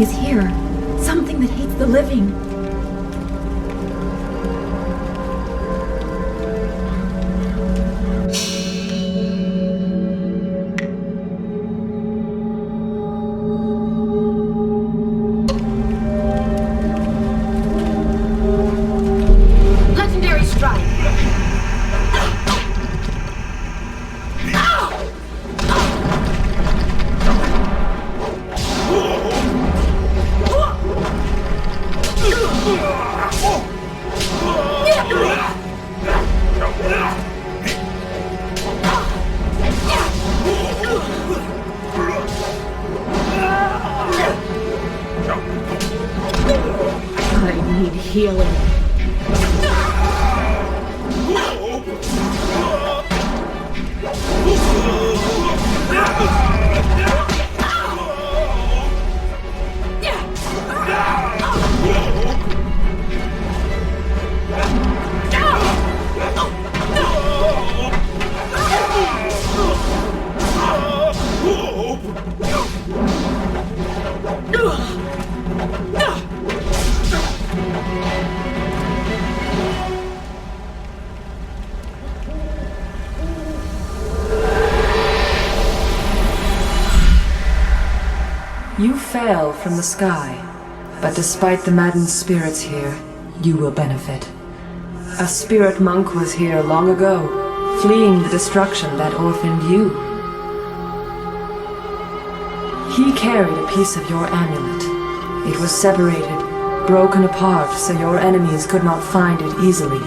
is here. Something that hates the living. Legendary strike. I need healing. You fell from the sky, but despite the maddened spirits here, you will benefit. A spirit monk was here long ago, fleeing the destruction that orphaned you. He carried a piece of your amulet. It was separated, broken apart, so your enemies could not find it easily.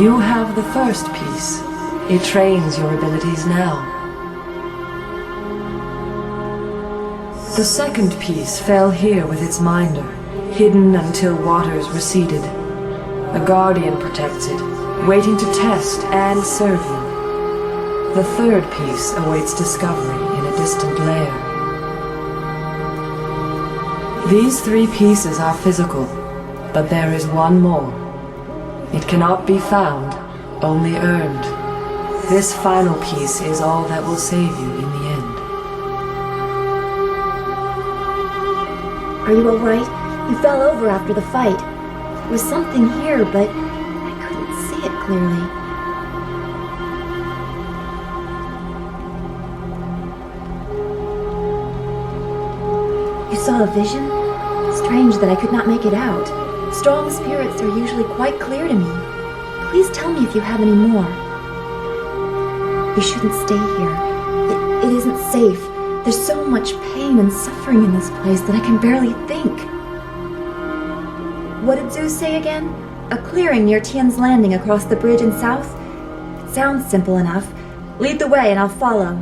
You have the first piece. It trains your abilities now. The second piece fell here with its minder, hidden until waters receded. A guardian protects it, waiting to test and serve you. The third piece awaits discovery in a distant lair. These three pieces are physical, but there is one more. It cannot be found, only earned. This final piece is all that will save you in the end. Are you alright? You fell over after the fight. There was something here, but I couldn't see it clearly. You saw a vision? Strange that I could not make it out. Strong spirits are usually quite clear to me. Please tell me if you have any more. You shouldn't stay here. It isn't safe. There's so much pain and suffering in this place that I can barely think. What did Zeus say again? A clearing near Tian's Landing across the bridge in south? It sounds simple enough. Lead the way and I'll follow.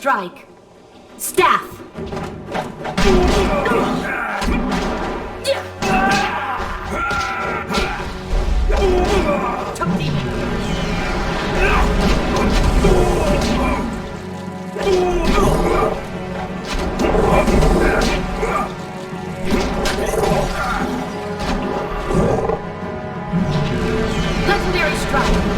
strike! Staff! Legendary strike!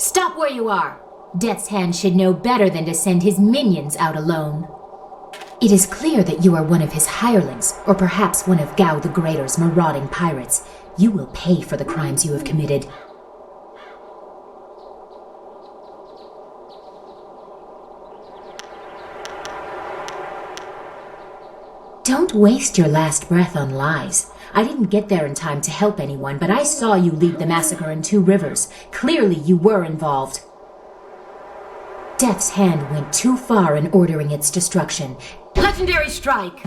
Stop where you are! Death's Hand should know better than to send his minions out alone. It is clear that you are one of his hirelings, or perhaps one of Gao the Greater's marauding pirates. You will pay for the crimes you have committed. Don't waste your last breath on lies. I didn't get there in time to help anyone, but I saw you lead the massacre in Two Rivers. Clearly you were involved. Death's Hand went too far in ordering its destruction. Legendary strike!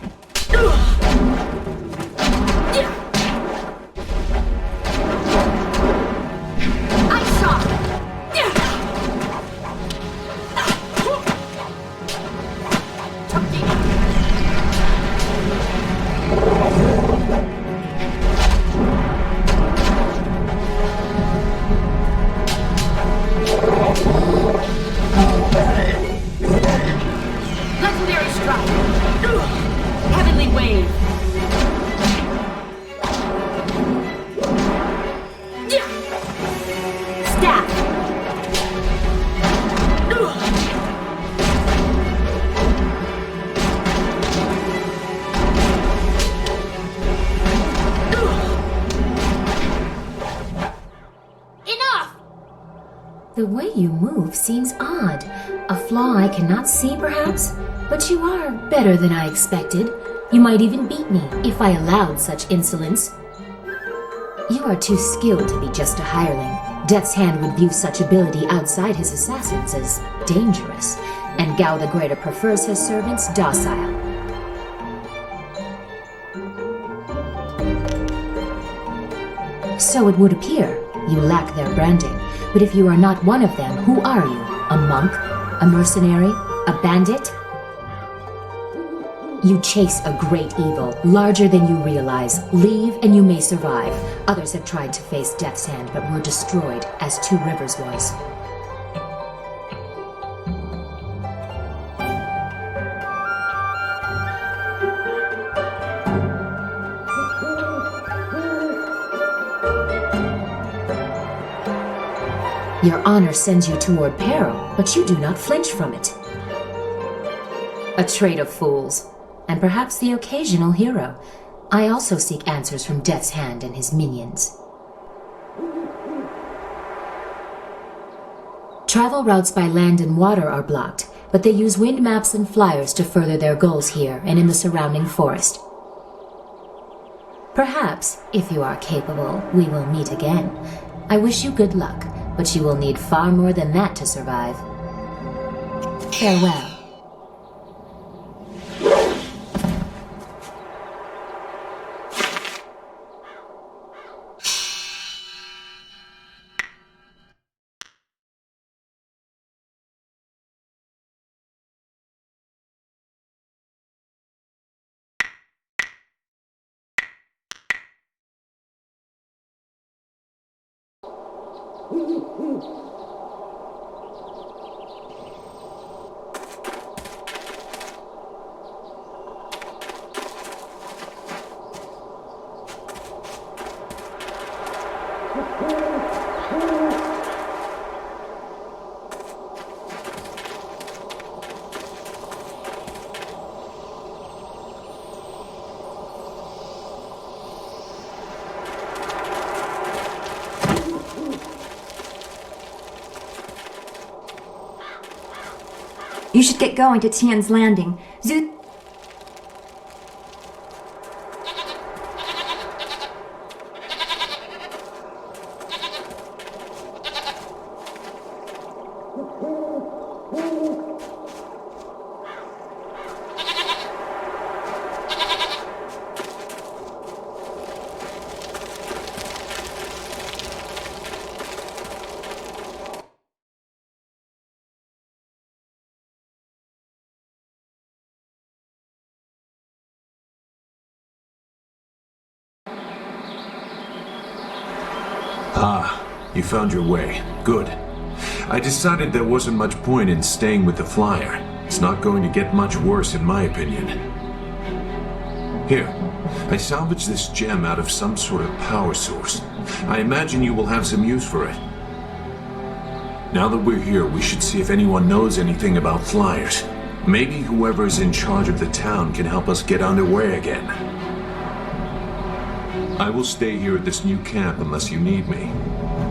I saw! Legendary strike! Heavenly wave! The way you move seems odd. A flaw I cannot see, perhaps? But you are better than I expected. You might even beat me if I allowed such insolence. You are too skilled to be just a hireling. Death's Hand would view such ability outside his assassins as dangerous, and Gao the Greater prefers his servants docile. So it would appear. You lack their branding. But if you are not one of them, who are you? A monk? A mercenary? A bandit? You chase a great evil, larger than you realize. Leave and you may survive. Others have tried to face Death's Hand but were destroyed, as Two Rivers was. Your honor sends you toward peril, but you do not flinch from it. A trait of fools, and perhaps the occasional hero. I also seek answers from Death's Hand and his minions. Travel routes by land and water are blocked, but they use wind maps and flyers to further their goals here and in the surrounding forest. Perhaps, if you are capable, we will meet again. I wish you good luck. But you will need far more than that to survive. Farewell. You should get going to Tian's Landing. Ah, you found your way. Good. I decided there wasn't much point in staying with the flyer. It's not going to get much worse in my opinion. Here, I salvaged this gem out of some sort of power source. I imagine you will have some use for it. Now that we're here, we should see if anyone knows anything about flyers. Maybe whoever's in charge of the town can help us get underway again. I will stay here at this new camp unless you need me.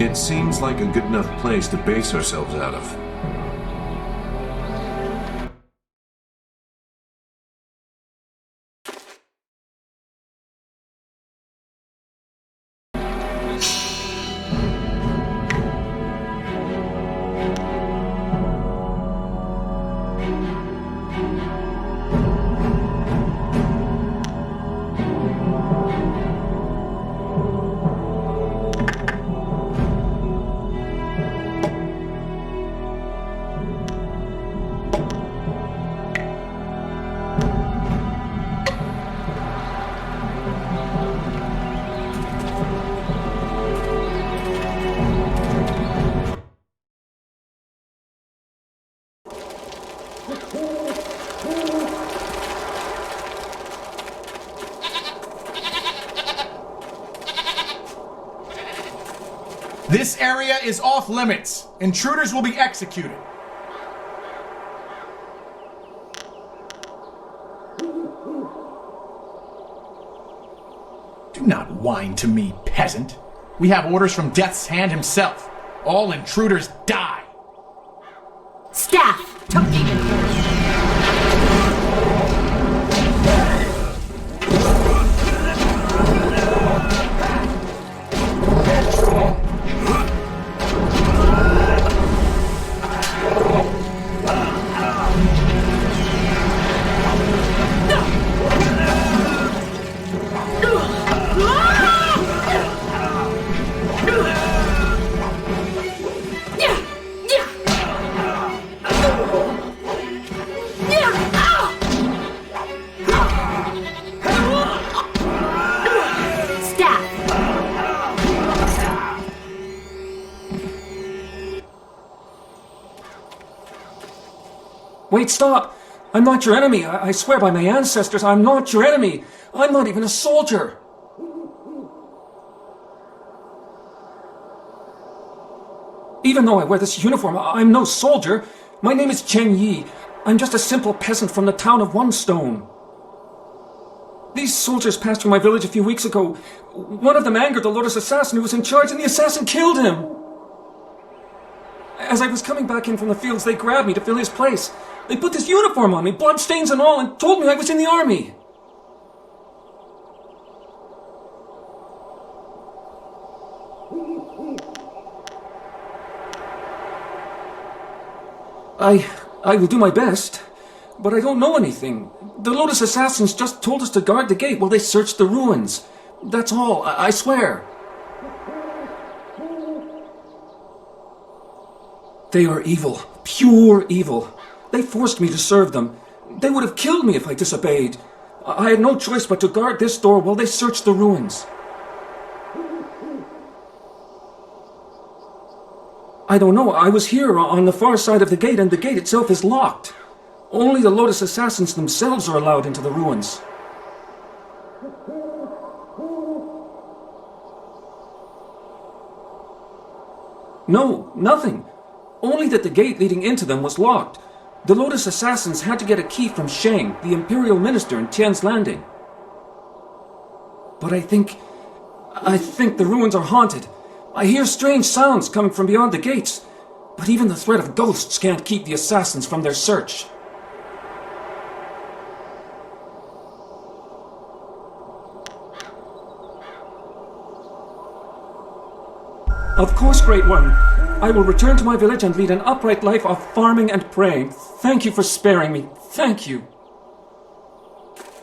It seems like a good enough place to base ourselves out of. This area is off limits. Intruders will be executed. Do not whine to me, peasant. We have orders from Death's Hand himself. All intruders die. Wait, stop! I'm not your enemy. I swear by my ancestors, I'm not your enemy. I'm not even a soldier. Even though I wear this uniform, I'm no soldier. My name is Chen Yi. I'm just a simple peasant from the town of One Stone. These soldiers passed through my village a few weeks ago. One of them angered the Lotus assassin who was in charge, and the assassin killed him. As I was coming back in from the fields, they grabbed me to fill his place. They put this uniform on me, bloodstains and all, and told me I was in the army. I will do my best, but I don't know anything. The Lotus assassins just told us to guard the gate while they searched the ruins. That's all, I swear. They are evil, pure evil. They forced me to serve them. They would have killed me if I disobeyed. I had no choice but to guard this door while they searched the ruins. I don't know. I was here on the far side of the gate, and the gate itself is locked. Only the Lotus assassins themselves are allowed into the ruins. No, nothing. Only that the gate leading into them was locked. The Lotus assassins had to get a key from Shang, the imperial minister in Tian's Landing. But I think the ruins are haunted. I hear strange sounds coming from beyond the gates, but even the threat of ghosts can't keep the assassins from their search. Of course, Great One. I will return to my village and lead an upright life of farming and praying. Thank you for sparing me. Thank you.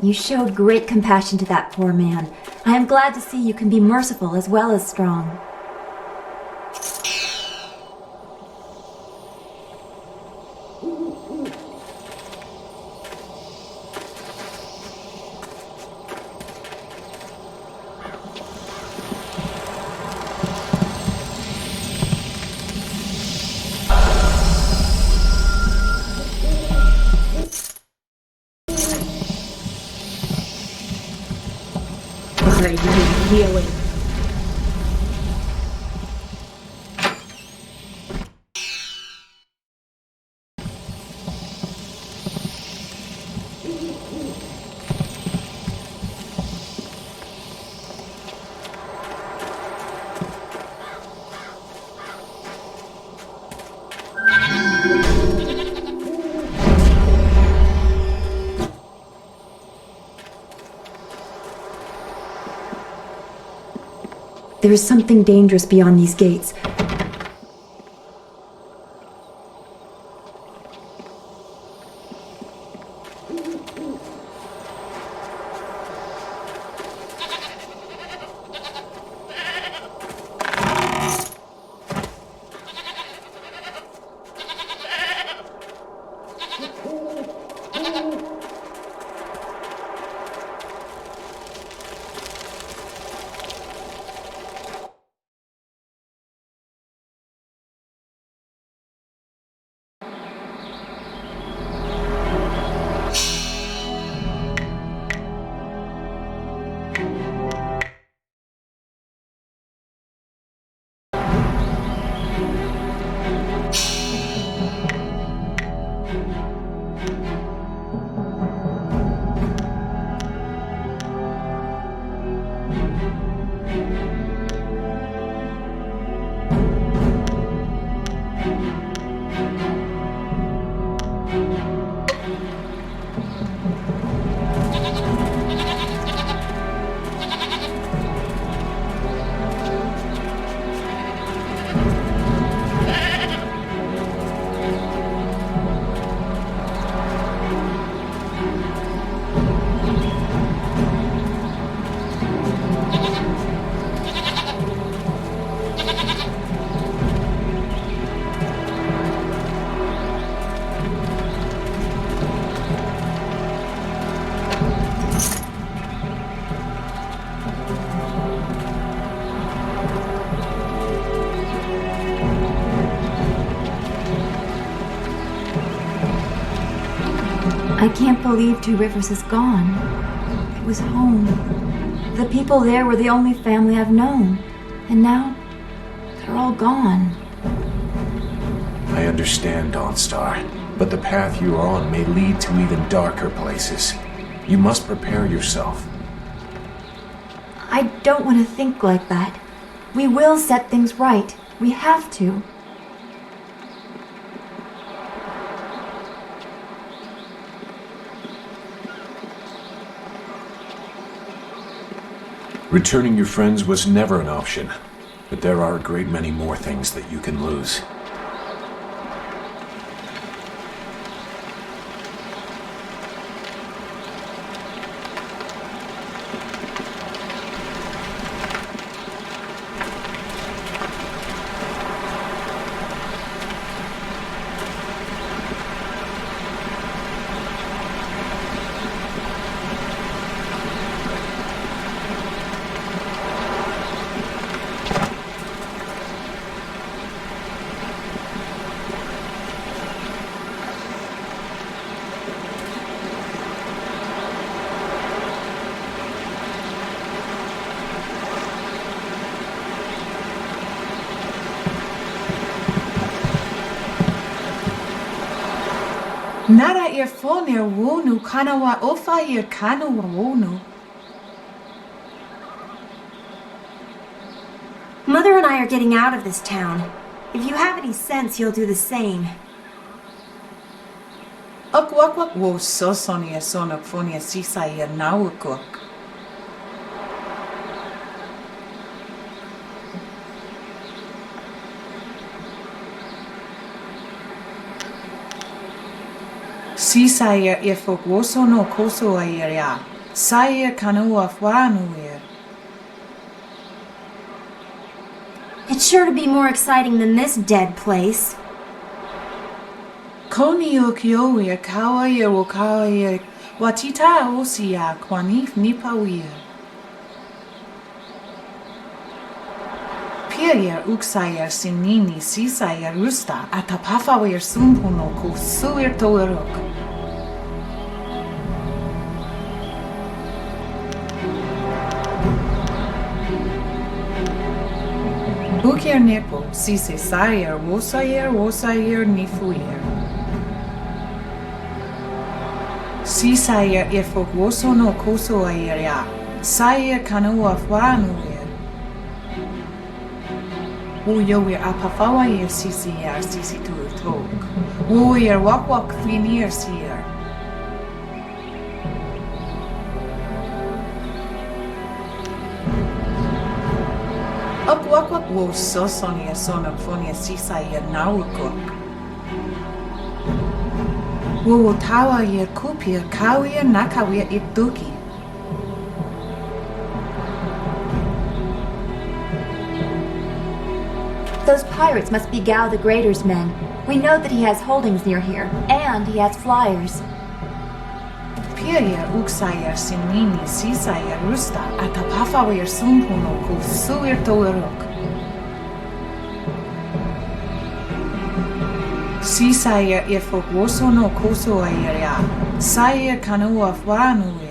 You showed great compassion to that poor man. I am glad to see you can be merciful as well as strong. I need healing. There is something dangerous beyond these gates. I can't believe Two Rivers is gone. It was home. The people there were the only family I've known. And now, they're all gone. I understand, Dawnstar, but the path you are on may lead to even darker places. You must prepare yourself. I don't want to think like that. We will set things right. We have to. Returning your friends was never an option, but there are a great many more things that you can lose. Nara earphone wonu kanawa ofa ear kanawa wonu. Mother and I are getting out of this town. If you have any sense, you'll do the same. Akwak wo sosonia sonak fonia sisa ear nawukok. Sisaya ifok woso no koso ayeria. Saya kanoa fwanuir. It's sure to be more exciting than this dead place. Koni okioir kawair wo kawair. Watita osia kwanif nipawir. Pier uksaya sinini sisaya rusta atapafawir sumpuno kusuir toerok. Bukir nepo sise sayer wosayer nifuir. Sisaya ifok woso no koso ayeria. Sayer kanoa fwanuir. Woyoir apafawair sisi tuir tok. Woir wakwak finir sier. Akwak wo sosonia sonak fonia sisaya nawukok. Wo tawa yer kupir kawir nakawir ituki. Those pirates must be Gao the Greater's men. We know that he has holdings near here, and he has flyers. Pier uksaya sinini sisaya rusta atapafawir sumpuno kusuir toerok. Sisaya ifok woso no koso ayeria. Saya kanoa fwanuir.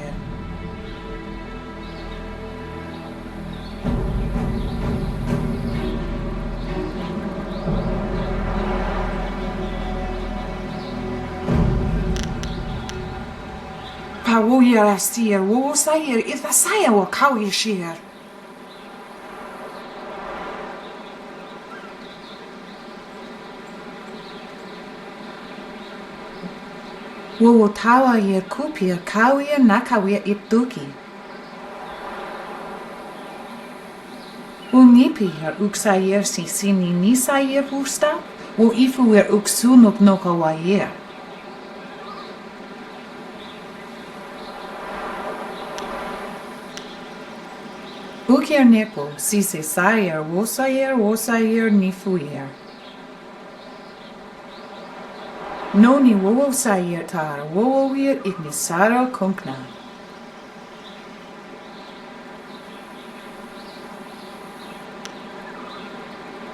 Woyer astir, wo sayer if a saya wa kawi sheer. Wo tawa yer kupir kawi nakawir ituki. Wo nipi yer uksayer sini nisayer pusta, wo ifu yer uksunuk nokawayer. Bukir nepo sise sayer wosayer nifuyer. Noni wowo sayer tar wowowir ignisaro kunkna.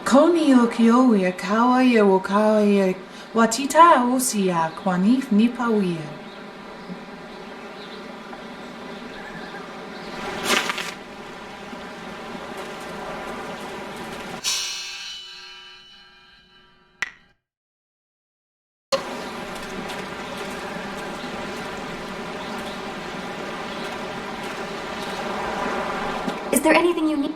Koni okioir kawayer wo kawayer watita osia kwanif nipawir. there anything you need?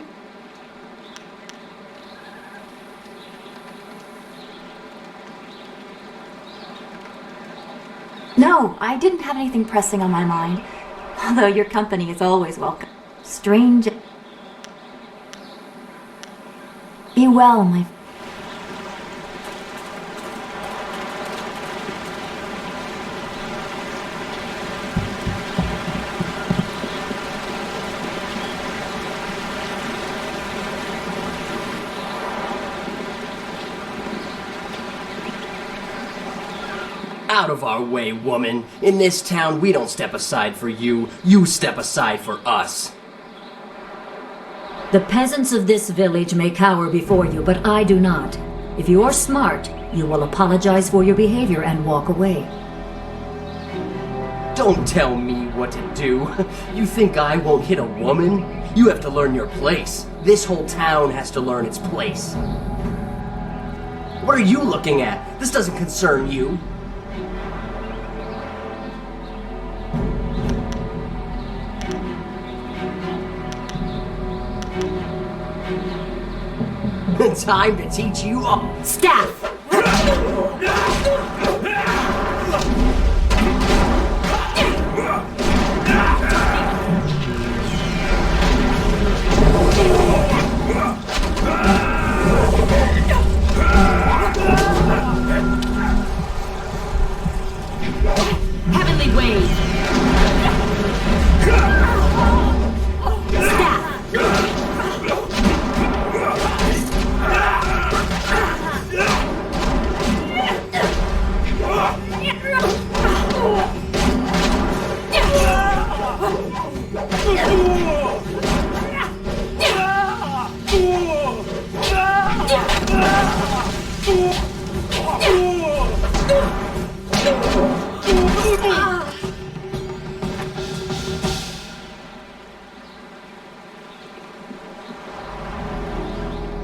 No, I didn't have anything pressing on my mind. Although your company is always welcome. Strange. Be well, my... Out of our way, woman. In this town, we don't step aside for you. You step aside for us. The peasants of this village may cower before you, but I do not. If you are smart, you will apologize for your behavior and walk away. Don't tell me what to do. You think I won't hit a woman? You have to learn your place. This whole town has to learn its place. What are you looking at? This doesn't concern you. Time to teach you all. Staff! Heavenly Wave!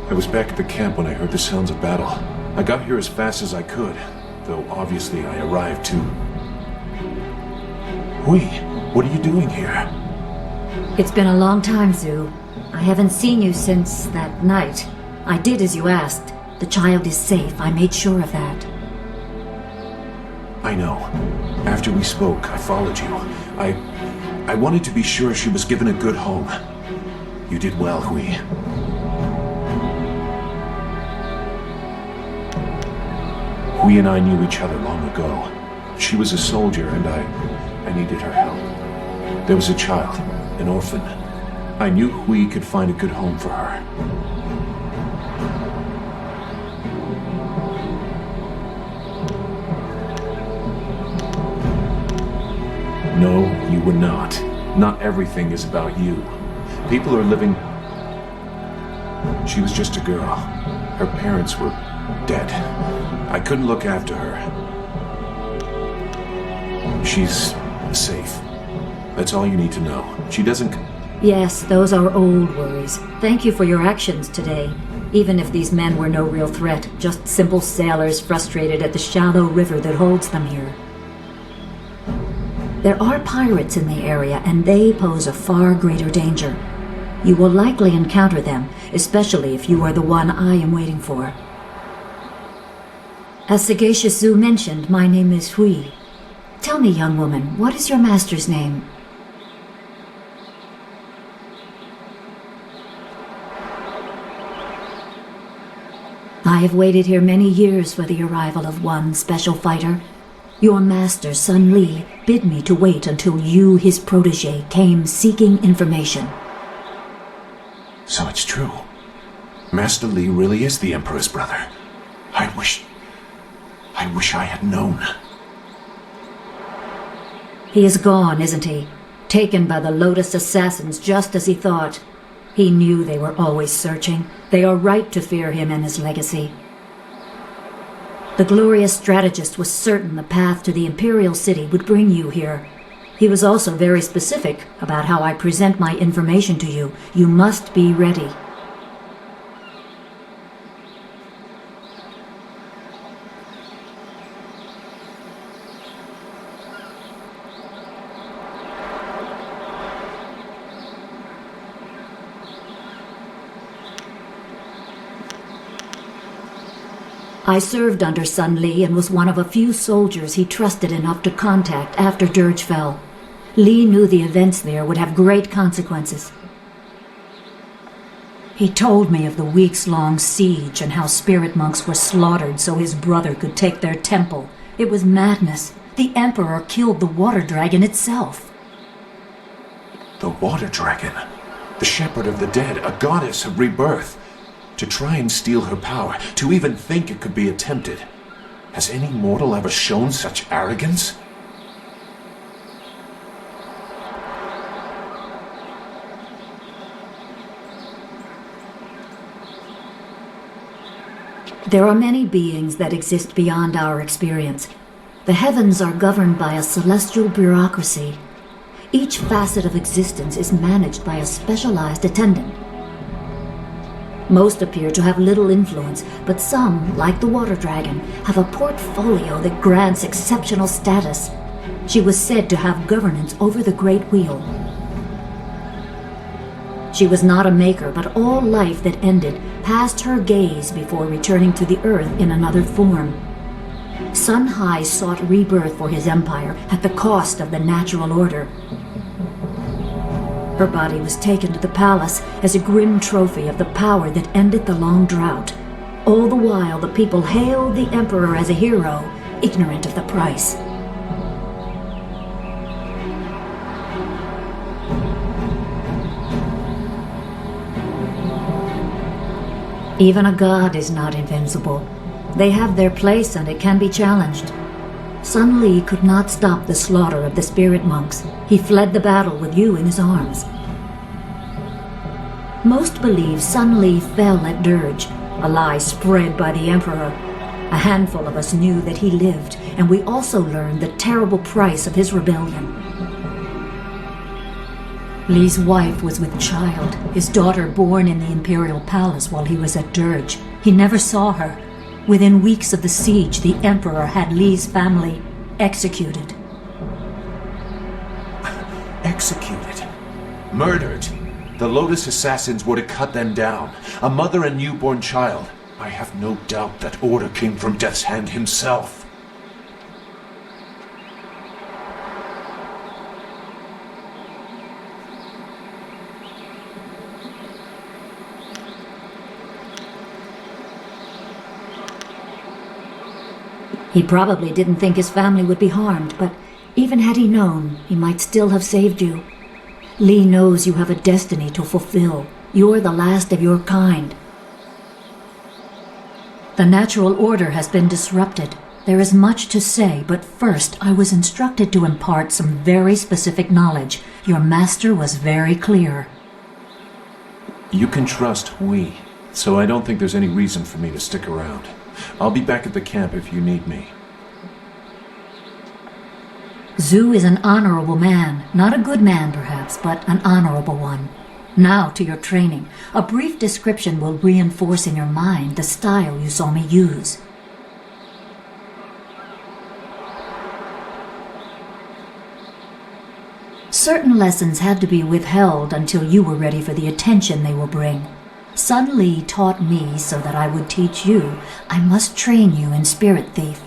I was back at the camp when I heard the sounds of battle. I got here as fast as I could, though obviously I arrived too. Hui, what are you doing here? It's been a long time, Zhu. I haven't seen you since that night. I did as you asked. The child is safe. I made sure of that. I know. After we spoke, I followed you. I wanted to be sure she was given a good home. You did well, Hui. Hui and I knew each other long ago. She was a soldier and I needed her help. There was a child, an orphan. I knew Hui could find a good home for her. No, you were not. Not everything is about you. People are living... She was just a girl. Her parents were dead. I couldn't look after her. She's safe. That's all you need to know. She doesn't... Yes, those are old worries. Thank you for your actions today. Even if these men were no real threat, just simple sailors frustrated at the shallow river that holds them here. There are pirates in the area, and they pose a far greater danger. You will likely encounter them, especially if you are the one I am waiting for. As Sagacious Zhu mentioned, my name is Hui. Tell me, young woman, what is your master's name? I have waited here many years for the arrival of one special fighter. Your master, Sun Li, bid me to wait until you, his protege, came seeking information. So it's true. Master Li really is the Emperor's brother. I wish I had known. He is gone, isn't he? Taken by the Lotus assassins just as he thought. He knew they were always searching. They are right to fear him and his legacy. The glorious strategist was certain the path to the Imperial City would bring you here. He was also very specific about how I present my information to you. You must be ready. I served under Sun Li and was one of a few soldiers he trusted enough to contact after Dirge fell. Li knew the events there would have great consequences. He told me of the weeks-long siege and how spirit monks were slaughtered so his brother could take their temple. It was madness. The Emperor killed the water dragon itself. The water dragon? The shepherd of the dead, a goddess of rebirth. To try and steal her power, to even think it could be attempted. Has any mortal ever shown such arrogance? There are many beings that exist beyond our experience. The heavens are governed by a celestial bureaucracy. Each facet of existence is managed by a specialized attendant. Most appear to have little influence, but some, like the water dragon, have a portfolio that grants exceptional status. She was said to have governance over the Great Wheel. She was not a maker, but all life that ended passed her gaze before returning to the earth in another form. Sun Hai sought rebirth for his empire at the cost of the natural order. Her body was taken to the palace as a grim trophy of the power that ended the long drought. All the while, the people hailed the Emperor as a hero, ignorant of the price. Even a god is not invincible. They have their place and it can be challenged. Sun Li could not stop the slaughter of the spirit monks. He fled the battle with you in his arms. Most believe Sun Li fell at Dirge, a lie spread by the Emperor. A handful of us knew that he lived, and we also learned the terrible price of his rebellion. Li's wife was with child, his daughter born in the Imperial Palace while he was at Dirge. He never saw her. Within weeks of the siege, the Emperor had Li's family executed. Executed? Murdered? The Lotus assassins would have cut them down. A mother and newborn child. I have no doubt that order came from Death's Hand himself. He probably didn't think his family would be harmed, but even had he known, he might still have saved you. Li knows you have a destiny to fulfill. You're the last of your kind. The natural order has been disrupted. There is much to say, but first I was instructed to impart some very specific knowledge. Your master was very clear. You can trust we, so I don't think there's any reason for me to stick around. I'll be back at the camp if you need me. Zhu is an honorable man. Not a good man, perhaps, but an honorable one. Now to your training. A brief description will reinforce in your mind the style you saw me use. Certain lessons had to be withheld until you were ready for the attention they will bring. Sun Li taught me so that I would teach you. I must train you in Spirit Thief.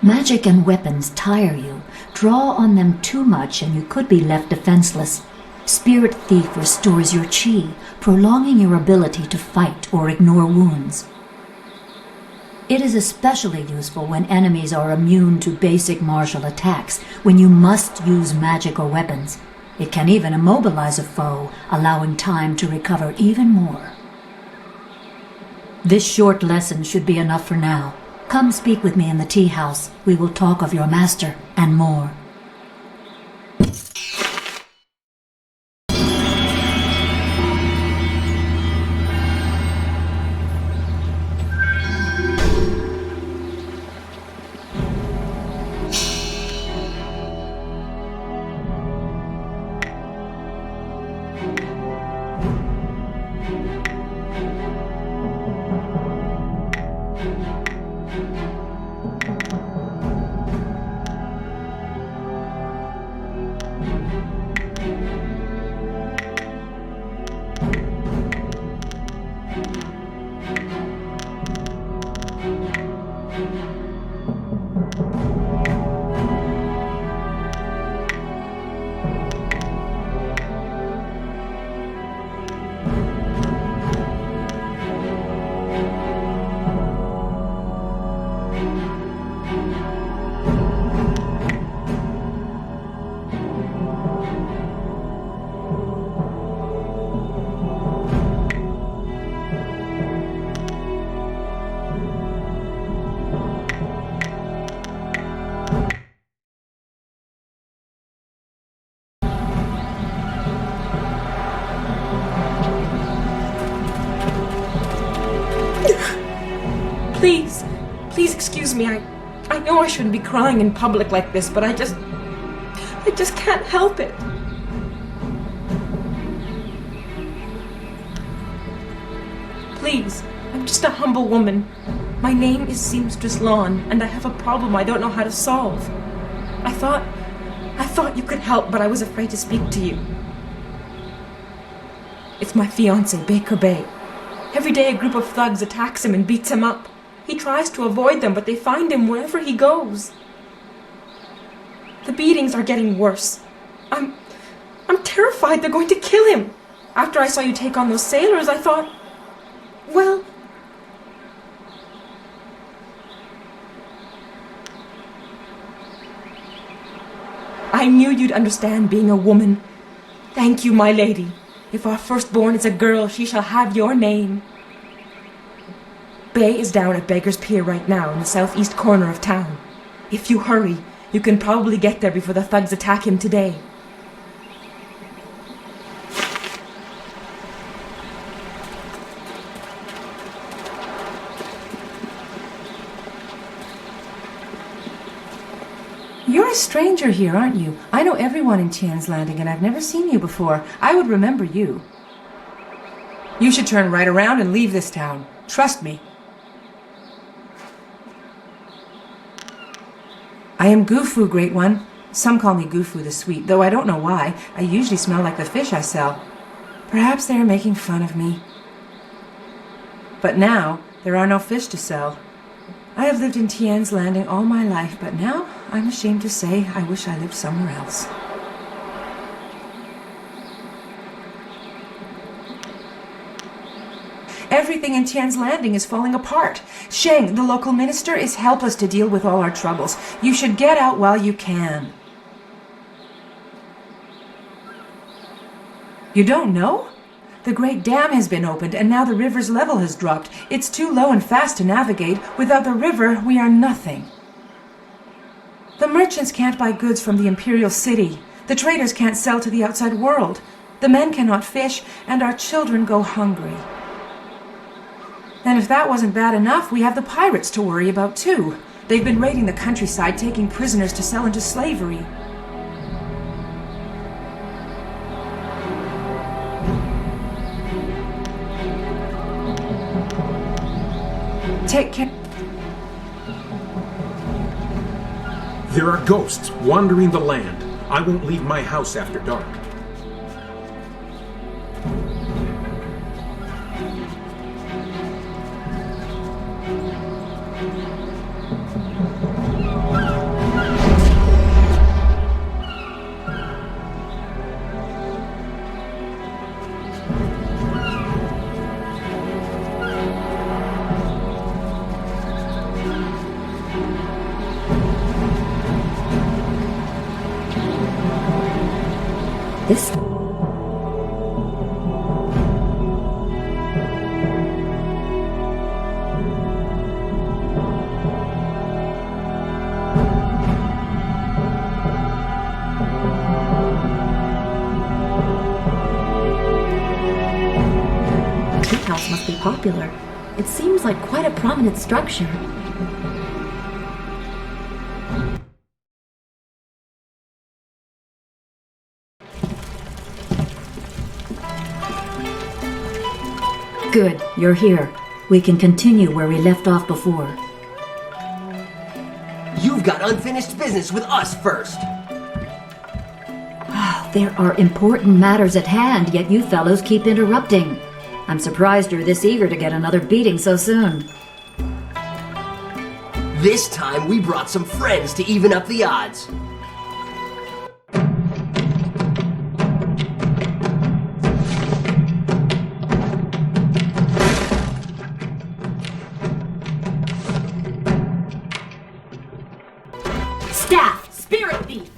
Magic and weapons tire you. Draw on them too much and you could be left defenseless. Spirit Thief restores your chi, prolonging your ability to fight or ignore wounds. It is especially useful when enemies are immune to basic martial attacks, when you must use magic or weapons. It can even immobilize a foe, allowing time to recover even more. This short lesson should be enough for now. Come speak with me in the tea house. We will talk of your master and more. Please, please excuse me. I know I shouldn't be crying in public like this, but I just can't help it. Please, I'm just a humble woman. My name is Seamstress Lawn, and I have a problem I don't know how to solve. I thought you could help, but I was afraid to speak to you. It's my fiancé, Baker Bay. Every day a group of thugs attacks him and beats him up. He tries to avoid them, but they find him wherever he goes. The beatings are getting worse. I'm terrified they're going to kill him. After I saw you take on those sailors, I thought, well... I knew you'd understand being a woman. Thank you, my lady. If our firstborn is a girl, she shall have your name. Bay is down at Beggar's Pier right now in the southeast corner of town. If you hurry, you can probably get there before the thugs attack him today. You're a stranger here, aren't you? I know everyone in Tian's Landing, and I've never seen you before. I would remember you. You should turn right around and leave this town. Trust me. I am Gufu, Great One. Some call me Gufu the Sweet, though I don't know why. I usually smell like the fish I sell. Perhaps they are making fun of me. But now, there are no fish to sell. I have lived in Tian's Landing all my life, but now I'm ashamed to say I wish I lived somewhere else. Everything in Tian's Landing is falling apart. Sheng, the local minister, is helpless to deal with all our troubles. You should get out while you can. You don't know? The Great Dam has been opened, and now the river's level has dropped. It's too low and fast to navigate. Without the river, we are nothing. The merchants can't buy goods from the Imperial City. The traders can't sell to the outside world. The men cannot fish, and our children go hungry. And if that wasn't bad enough, we have the pirates to worry about too. They've been raiding the countryside, taking prisoners to sell into slavery. Take care. There are ghosts wandering the land. I won't leave my house after dark. This... house must be popular. It seems like quite a prominent structure. Good, you're here. We can continue where we left off before. You've got unfinished business with us first. There are important matters at hand, yet you fellows keep interrupting. I'm surprised you're this eager to get another beating so soon. This time we brought some friends to even up the odds. Staff, spirit thief!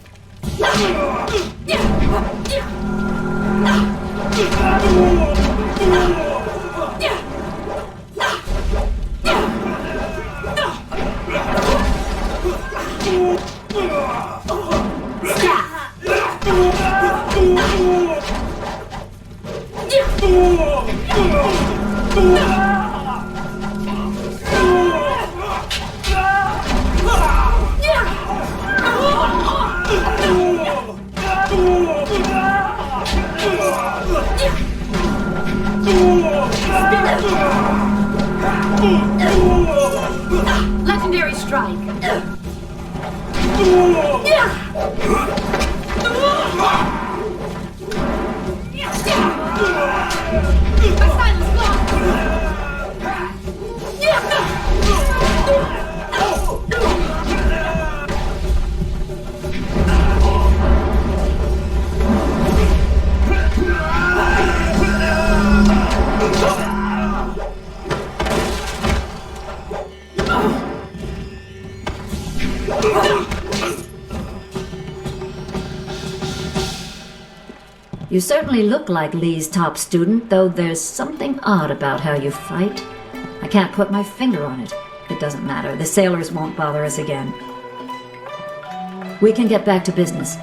You certainly look like Lee's top student, though there's something odd about how you fight. I can't put my finger on it. It doesn't matter. The sailors won't bother us again. We can get back to business.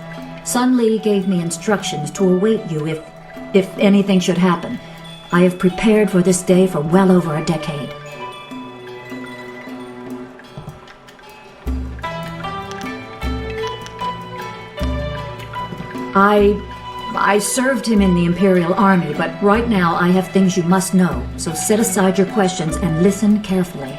Sun Lee gave me instructions to await you if anything should happen. I have prepared for this day for well over a decade. I served him in the Imperial Army, but right now I have things you must know, so set aside your questions and listen carefully.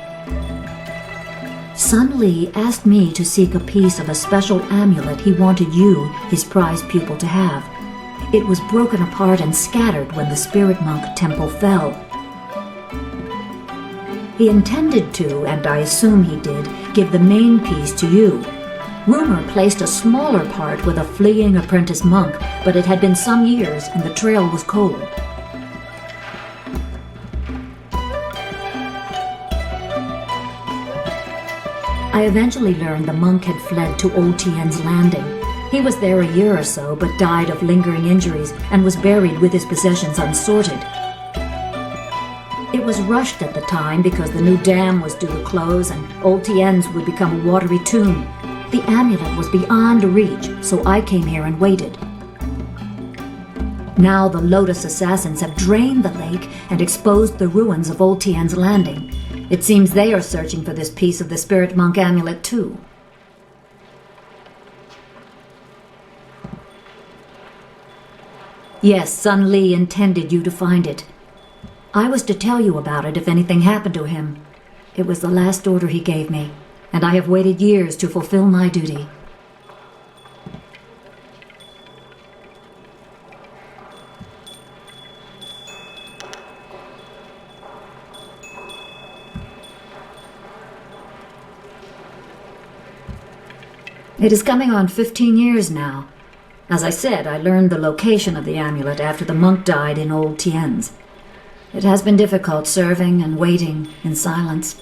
Sun Lee asked me to seek a piece of a special amulet he wanted you, his prized pupil, to have. It was broken apart and scattered when the Spirit Monk Temple fell. He intended to, and I assume he did, give the main piece to you. Rumor placed a smaller part with a fleeing apprentice monk, but it had been some years and the trail was cold. I eventually learned the monk had fled to Old Tien's Landing. He was there a year or so, but died of lingering injuries and was buried with his possessions unsorted. It was rushed at the time because the new dam was due to close and Old Tien's would become a watery tomb. The amulet was beyond reach, so I came here and waited. Now the Lotus assassins have drained the lake and exposed the ruins of Old Tien's Landing. It seems they are searching for this piece of the Spirit Monk amulet too. Yes, Sun Lee intended you to find it. I was to tell you about it if anything happened to him. It was the last order he gave me, and I have waited years to fulfill my duty. It is coming on 15 years now. As I said, I learned the location of the amulet after the monk died in Old Tien's. It has been difficult serving and waiting in silence.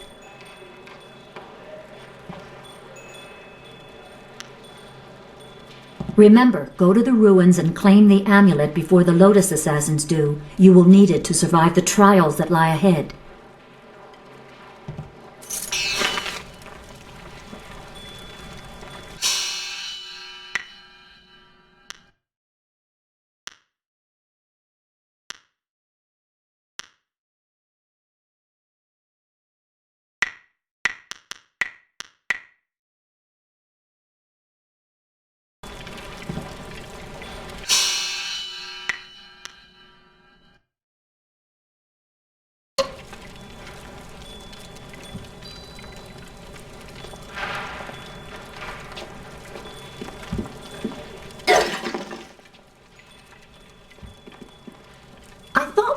Remember, go to the ruins and claim the amulet before the Lotus assassins do. You will need it to survive the trials that lie ahead.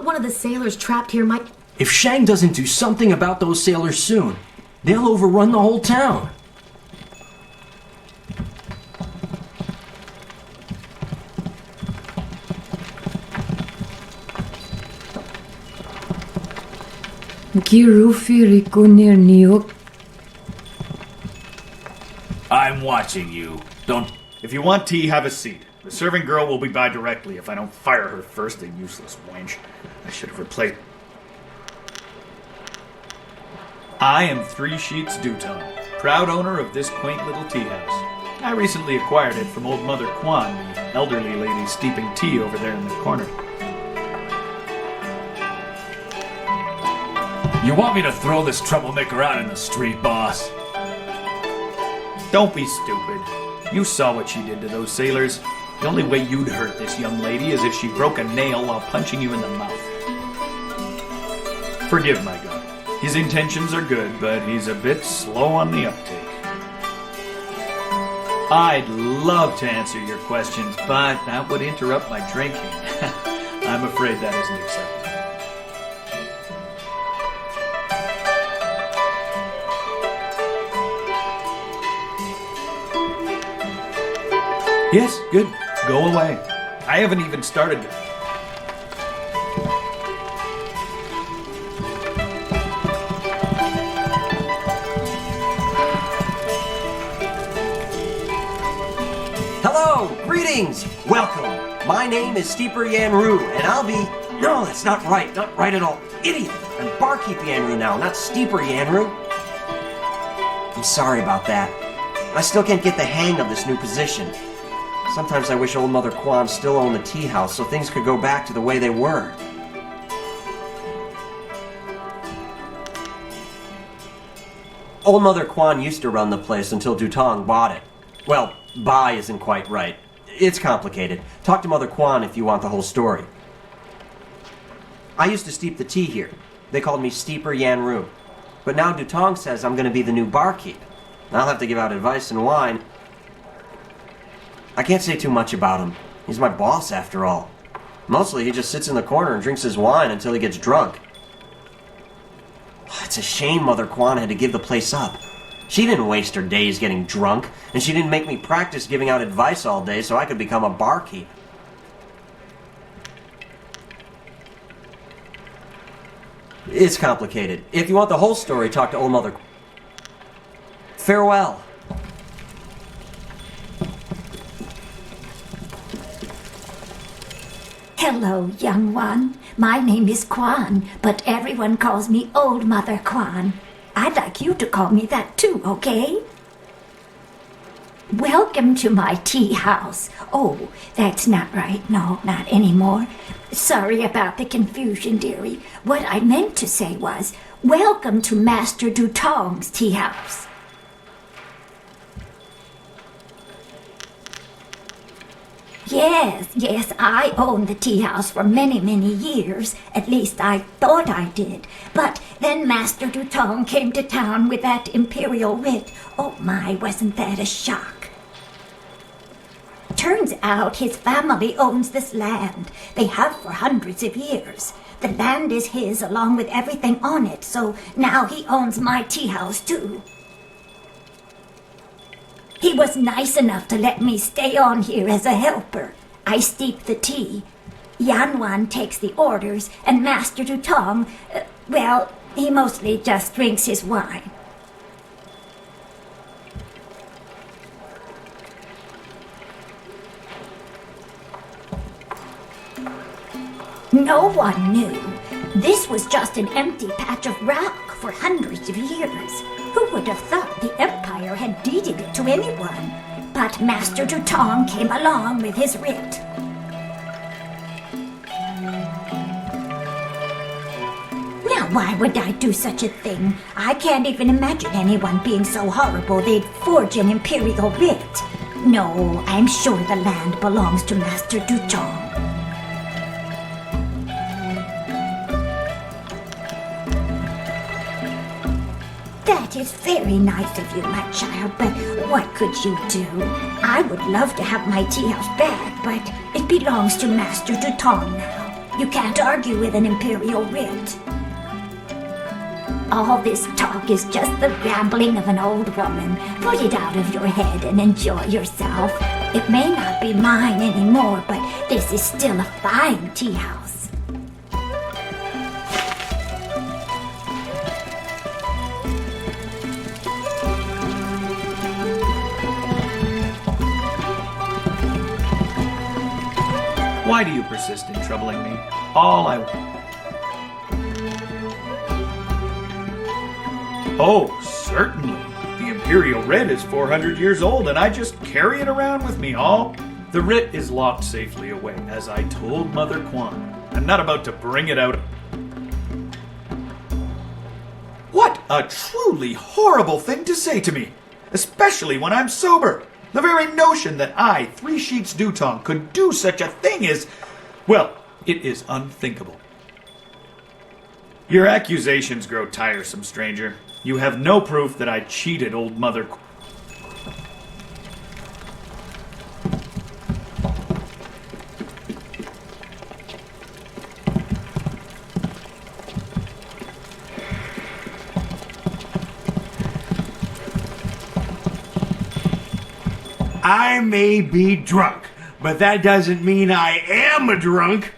One of the sailors trapped here might... If Shang doesn't do something about those sailors soon, they'll overrun the whole town. I'm watching you. Don't... If you want tea, have a seat. The serving girl will be by directly if I don't fire her first, the useless wench. I should have replaced... I am 3 Sheets Duton, proud owner of this quaint little tea house. I recently acquired it from old Mother Kwan, the elderly lady steeping tea over there in the corner. You want me to throw this troublemaker out in the street, boss? Don't be stupid. You saw what she did to those sailors. The only way you'd hurt this young lady is if she broke a nail while punching you in the mouth. Forgive my god. His intentions are good, but he's a bit slow on the uptake. I'd love to answer your questions, but that would interrupt my drinking. I'm afraid that isn't acceptable. Yes, good. Go away. I haven't even started to... Hello! Greetings! Welcome! My name is Steeper Yanru, and I'll be... No, that's not right. Not right at all. Idiot! I'm Barkeep Yanru now, not Steeper Yanru. I'm sorry about that. I still can't get the hang of this new position. Sometimes I wish Old Mother Kwan still owned the tea house so things could go back to the way they were. Old Mother Kwan used to run the place until Dutong bought it. Well, buy isn't quite right. It's complicated. Talk to Mother Kwan if you want the whole story. I used to steep the tea here. They called me Steeper Yanru. But now Dutong says I'm going to be the new barkeep. I'll have to give out advice and wine. I can't say too much about him. He's my boss, after all. Mostly, he just sits in the corner and drinks his wine until he gets drunk. It's a shame Mother Kwan had to give the place up. She didn't waste her days getting drunk, and she didn't make me practice giving out advice all day so I could become a barkeep. It's complicated. If you want the whole story, talk to Old Mother. Farewell. Hello, young one. My name is Kwan, but everyone calls me Old Mother Kwan. I'd like you to call me that too, okay? Welcome to my tea house. Oh, that's not right. No, not anymore. Sorry about the confusion, dearie. What I meant to say was, welcome to Master Dutong's tea house. Yes, I owned the tea house for many years. At least I thought I did. But then Master Dutong came to town with that imperial writ. Oh my, wasn't that a shock? Turns out his family owns this land. They have for hundreds of years. The land is his along with everything on it, so now he owns my tea house too. He was nice enough to let me stay on here as a helper. I steep the tea. Yanwan takes the orders, and Master Dutong, well, he mostly just drinks his wine. No one knew. This was just an empty patch of rock for hundreds of years. Who would have thought the Empire had deeded it to anyone? But Master Dutong came along with his writ. Now, why would I do such a thing? I can't even imagine anyone being so horrible they'd forge an imperial writ. No, I'm sure the land belongs to Master Dutong. That is very nice of you, my child, but what could you do? I would love to have my tea house back, but it belongs to Master Dutong now. You can't argue with an imperial writ. All this talk is just the rambling of an old woman. Put it out of your head and enjoy yourself. It may not be mine anymore, but this is still a fine tea house. Why do you persist in troubling me? Oh, certainly. The Imperial Writ is 400 years old, and I just carry it around with me all. The writ is locked safely away, as I told Mother Kwan. I'm not about to bring it out. What a truly horrible thing to say to me, especially when I'm sober. The very notion that I, Three Sheets Dutong, could do such a thing is, well, it is unthinkable. Your accusations grow tiresome, stranger. You have no proof that I cheated Old Mother. I may be drunk, but that doesn't mean I am a drunk.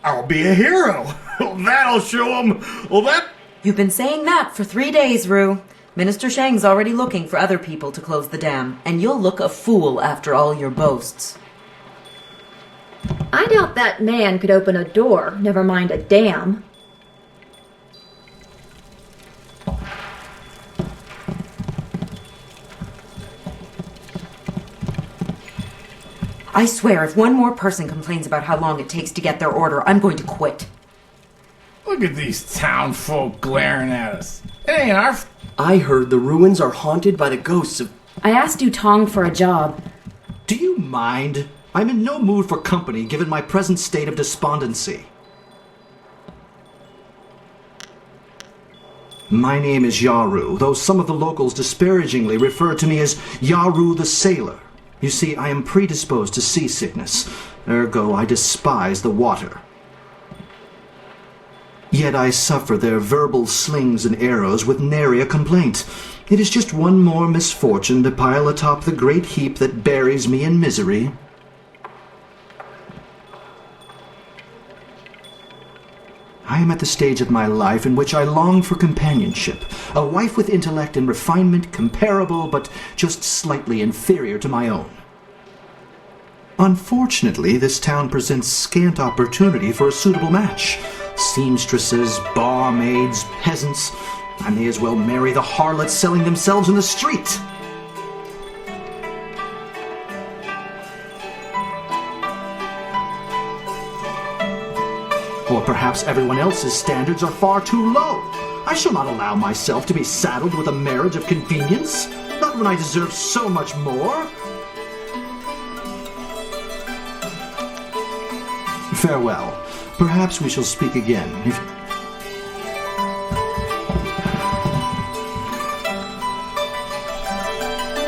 I'll be a hero. That'll show them. Well, that... You've been saying that for 3 days, Rue. Minister Shang's already looking for other people to close the dam, and you'll look a fool after all your boasts. I doubt that man could open a door, never mind a dam. I swear, if one more person complains about how long it takes to get their order, I'm going to quit. Look at these town folk glaring at us. It ain't our I heard the ruins are haunted by the ghosts of... I asked you Tong for a job. Do you mind? I'm in no mood for company given my present state of despondency. My name is Yaru, though some of the locals disparagingly refer to me as Yaru the Sailor. You see, I am predisposed to seasickness, ergo I despise the water. Yet I suffer their verbal slings and arrows with nary a complaint. It is just one more misfortune to pile atop the great heap that buries me in misery. I am at the stage of my life in which I long for companionship, a wife with intellect and refinement comparable but just slightly inferior to my own. Unfortunately, this town presents scant opportunity for a suitable match. Seamstresses, barmaids, peasants. I may as well marry the harlots selling themselves in the street. Or perhaps everyone else's standards are far too low. I shall not allow myself to be saddled with a marriage of convenience, not when I deserve so much more. Farewell. Perhaps we shall speak again.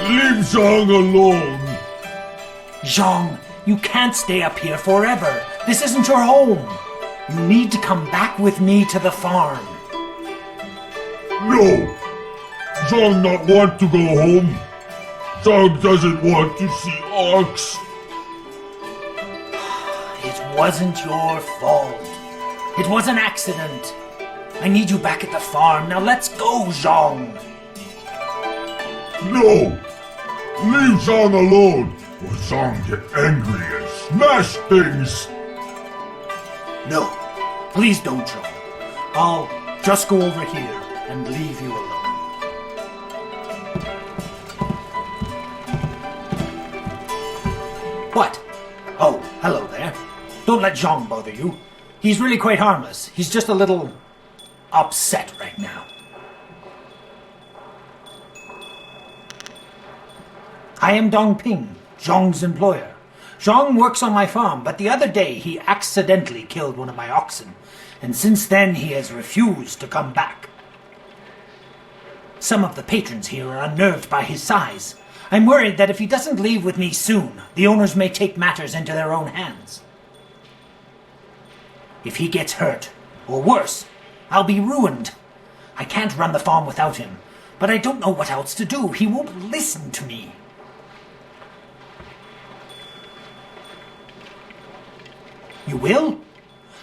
Leave Zhang alone. Zhang, you can't stay up here forever. This isn't your home. You need to come back with me to the farm. No! Zhang not want to go home. Zhang doesn't want to see Ox. It wasn't your fault. It was an accident. I need you back at the farm. Now let's go, Zhang. No! Leave Zhang alone, or Zhang get angry and smash things. No, please don't, Zhang. I'll just go over here and leave you alone. What? Oh, hello there. Don't let Zhang bother you. He's really quite harmless. He's just a little upset right now. I am Dong Ping, Zhang's employer. Zhang works on my farm, but the other day he accidentally killed one of my oxen, and since then he has refused to come back. Some of the patrons here are unnerved by his size. I'm worried that if he doesn't leave with me soon, the owners may take matters into their own hands. If he gets hurt, or worse, I'll be ruined. I can't run the farm without him, but I don't know what else to do. He won't listen to me. You will?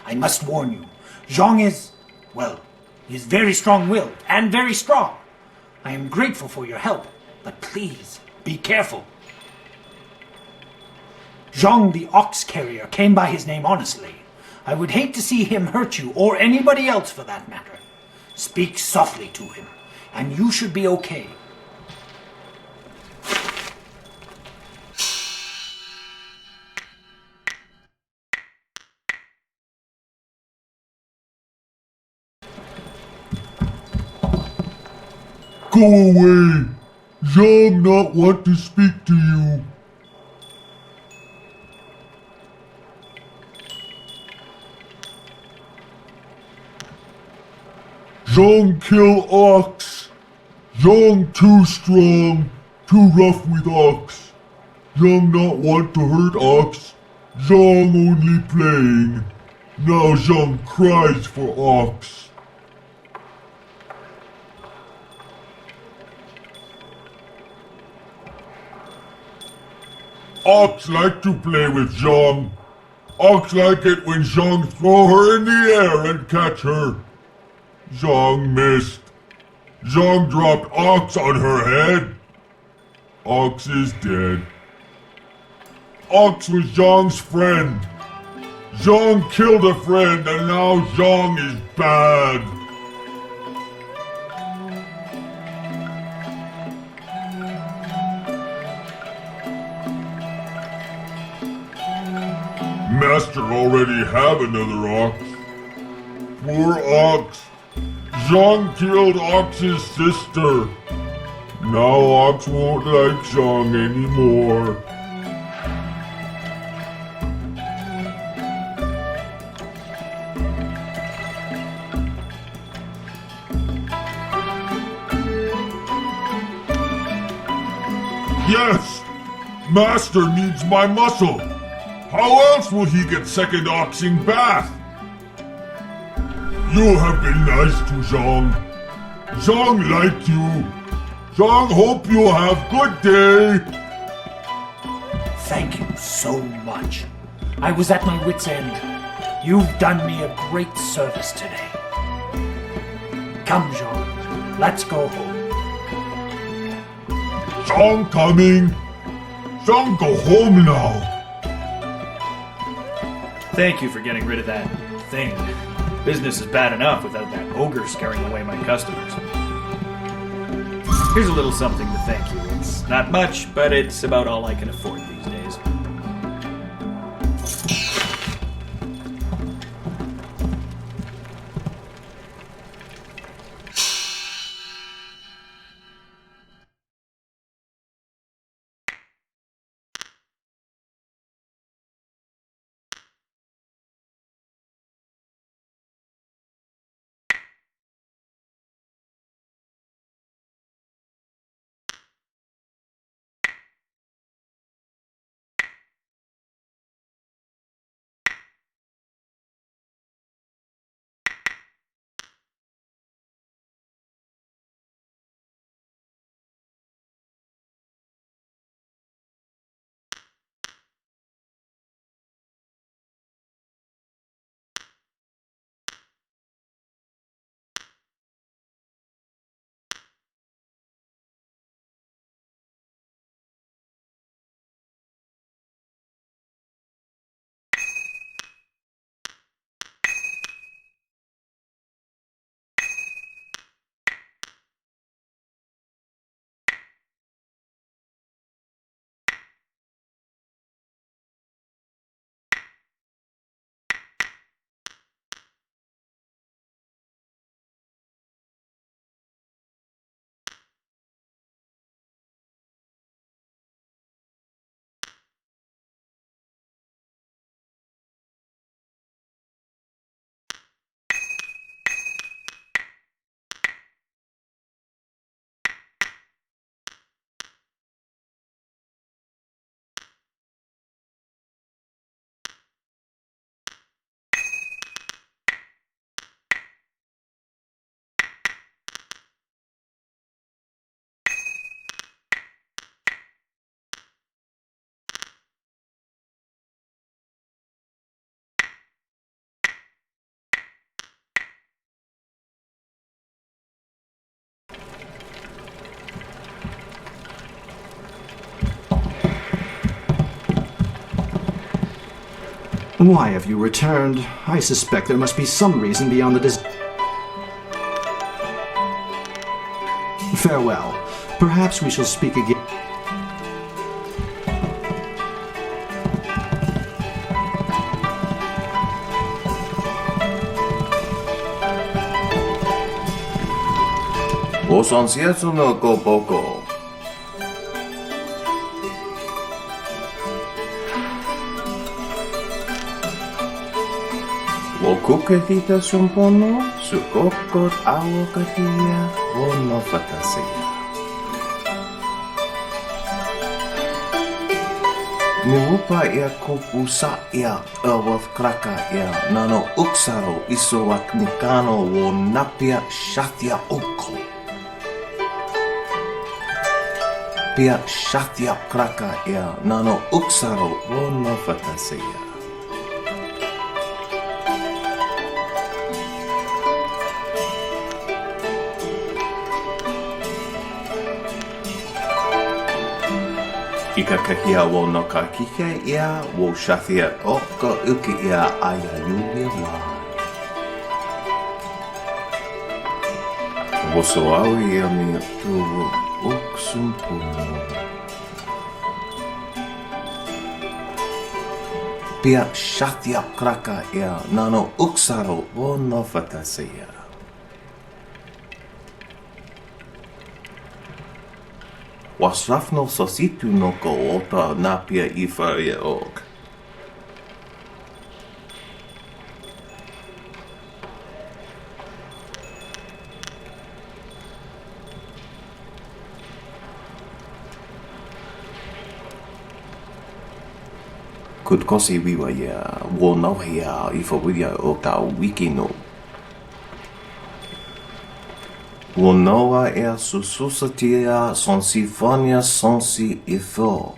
I must warn you, Zhang is, well, he is very strong-willed and very strong. I am grateful for your help, but please, be careful. Zhang the ox carrier came by his name honestly. I would hate to see him hurt you, or anybody else for that matter. Speak softly to him, and you should be okay. Go away! Zhang not want to speak to you. Zhang kill ox. Zhang too strong, too rough with ox. Zhang not want to hurt ox. Zhang only playing. Now Zhang cries for ox. Ox like to play with Zhang. Ox like it when Zhang throw her in the air and catch her. Zhang missed. Zhang dropped Ox on her head. Ox is dead. Ox was Zhang's friend. Zhang killed a friend and now Zhang is bad. Master already have another ox. Poor ox. Zhang killed Ox's sister. Now Ox won't like Zhang anymore. Yes! Master needs my muscle! How else will he get second oxing bath? You have been nice to Zhang. Zhang liked you. Zhang hope you have good day. Thank you so much. I was at my wit's end. You've done me a great service today. Come, Jean. Let's go home. Zhang coming. Zhang go home now. Thank you for getting rid of that thing. Business is bad enough without that ogre scaring away my customers. Here's a little something to thank you. It's not much, but it's about all I can afford these days. Why have you returned? I suspect there must be some reason beyond the Farewell. Perhaps we shall speak again. Osansiesu no Goboko. 我顾客的胸部呢，是哥哥阿我个的呀，我那发达些呀。Ni upa ya kupusa ya awat kraka ya nano uksaro iso wak mikano wo napia shatya uko. Pia shatya kraka ya nano uksaro wo no fatase ya. I ka kahia wo no ka kike ia wo shathia o ka uki ia aya yulia wa. Wo so au ia mi tu wo uksum puno. Pia shathia kraka ia nano uksaro wo no fatasia. Wasrafno sositu no ko ota napia ifa ia ok. Could kosi wiwa ia wo no ia ifa wia o ta wiki no. Wo noa ea sususatia son sifonia sonsi ithok.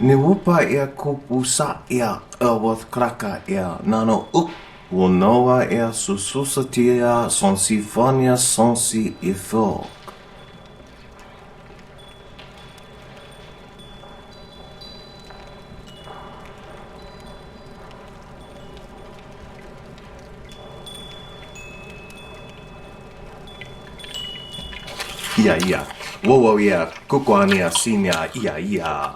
Ni wupa ea kupusa ea awath kraka ea nano uk. Wo noa ea sususatia son sifonia sonsi ithok. Ia. Wo ia kukuania sinia ia.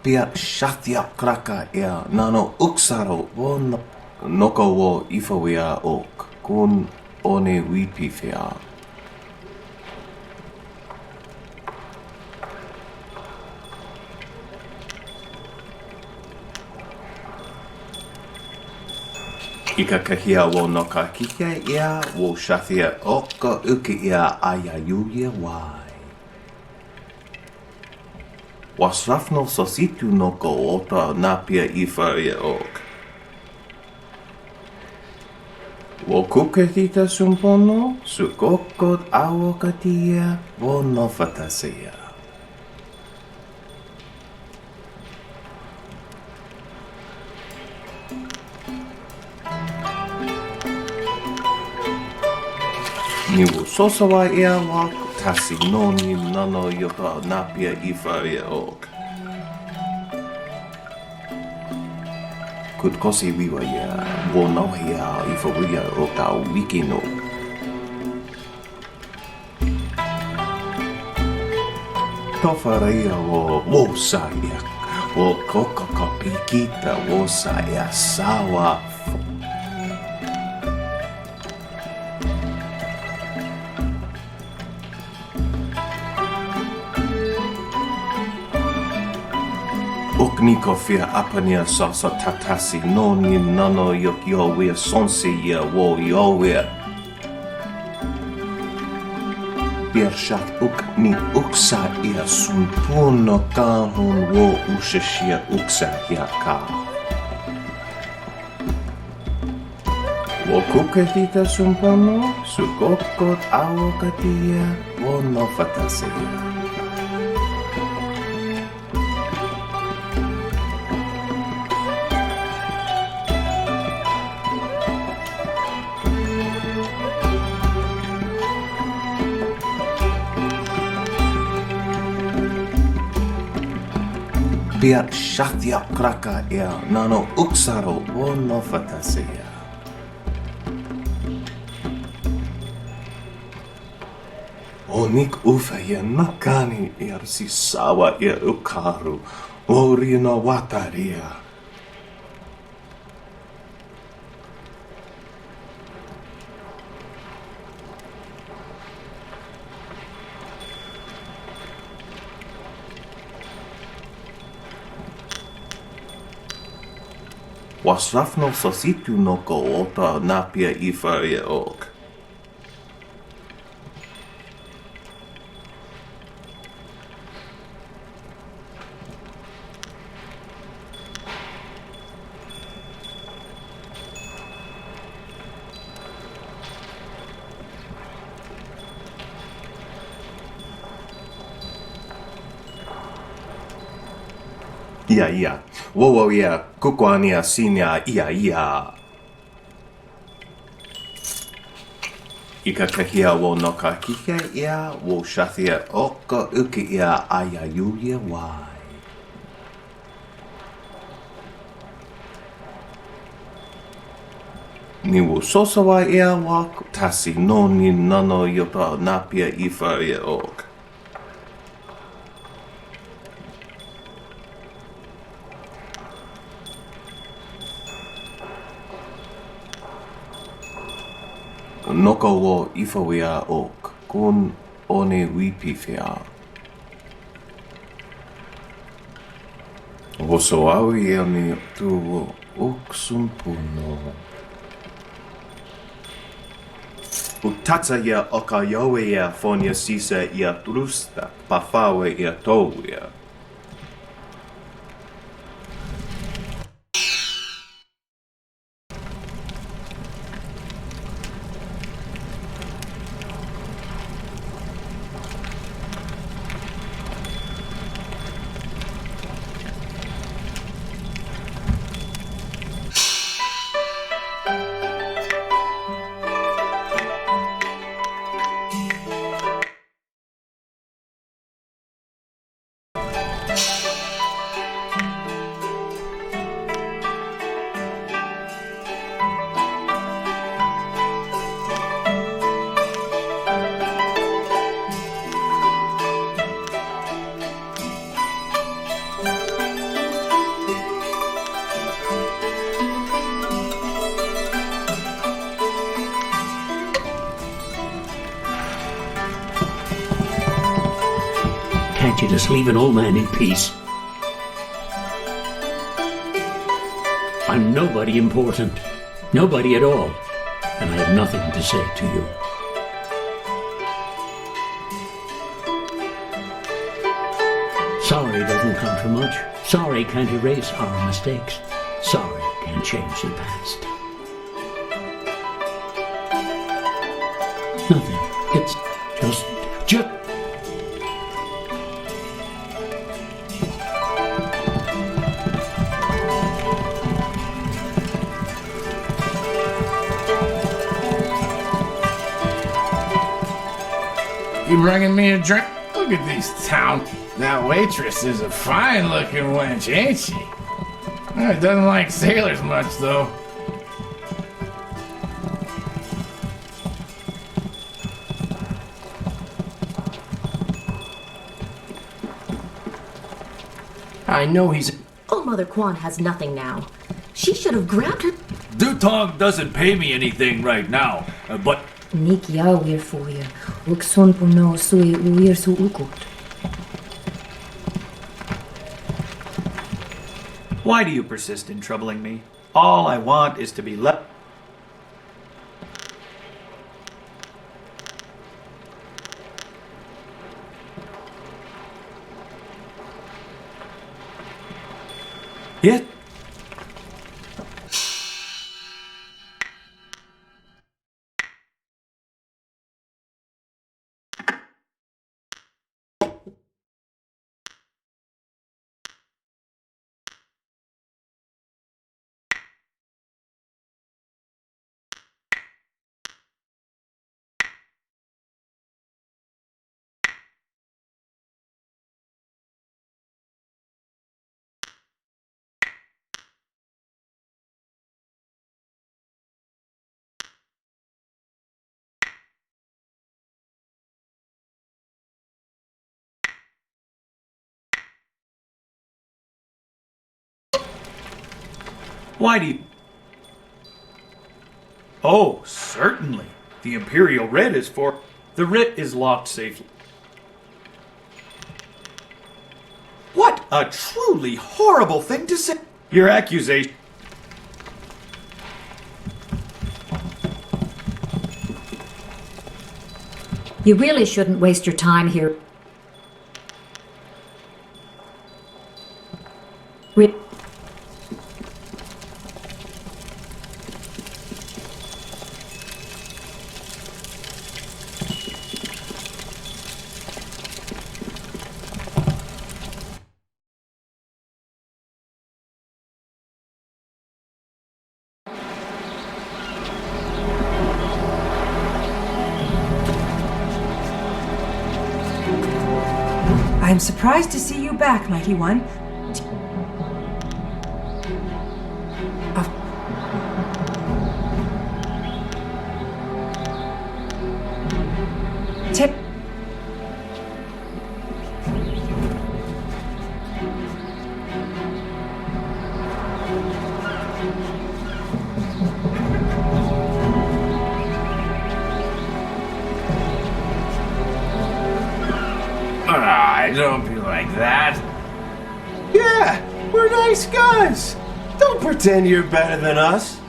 Pia shathia kraka ia nano uksaro wo noko wo ifawia ok kun one wipifia. I ka kahia wo no ka kike ia wo shathia o ka uki ia aya yulia wai. Wasrafno sositu no ko ota napia ifa ia ok. Wo kuketita sumpono su kokot awokatia wo no fatasia. Ni wo sosawa ia wak tasi noni nano yoka napia ifa ia ok. Could kosi wiwa ia wo no ia ifa wia o ta wiki no. Tofaria wo sa ia wo kokoko pikita wo sa ia sawa. Niko fia apania sasa tatasi noni nano yok yowea sonsi ya wo yowea. Birshat uk ni uksa ia sumpuno kahun wo ushashia uksa ya ka. Wo kuketita sumpuno sukokot awokatia wo no fatasia. Pia shathia kraka ia nano uksaro wo no fatasia. Onik ufa ia nakani irsi sawa ia ukaru ori no wataria. Wasrafno sositu no ko ota napia ifa ia ok. Ia. Wowo ia, kukwania sinia ia. Ika kahia wo no ka kike ia, wo shathia oka uki ia ayayuya wai. Ni wo sosawa ia wak, tasi no ni nano yopa napia ifa ia ok. Noka wo ifawea ok, kun one wipifea. Woso awi e ni tu wo ok sumpuno. Utatsa ia oka yawe ia fonia sisa ia trusta, pafawe ia towia. Can't you just leave an old man in peace? I'm nobody important. Nobody at all. And I have nothing to say to you. Sorry doesn't come for much. Sorry can't erase our mistakes. Sorry can't change the past. Nothing. It's just... You bringing me a drink? Look at these town. That waitress is a fine-looking wench, ain't she? Doesn't like sailors much, though. I know he's... Oh, Mother Quan has nothing now. She should have grabbed her. Dutong doesn't pay me anything right now, but... Nikia weer voor je. Ook son puno sui weer su ukut. Why do you persist in troubling me? All I want is to be left... Yet... Why do you... Oh, certainly. The Imperial Writ is for... The writ is locked safely. What a truly horrible thing to say! Your accusation... You really shouldn't waste your time here. I am surprised to see you back, Mighty One. Tip. Don't be like that. Yeah, we're nice guys. Don't pretend you're better than us.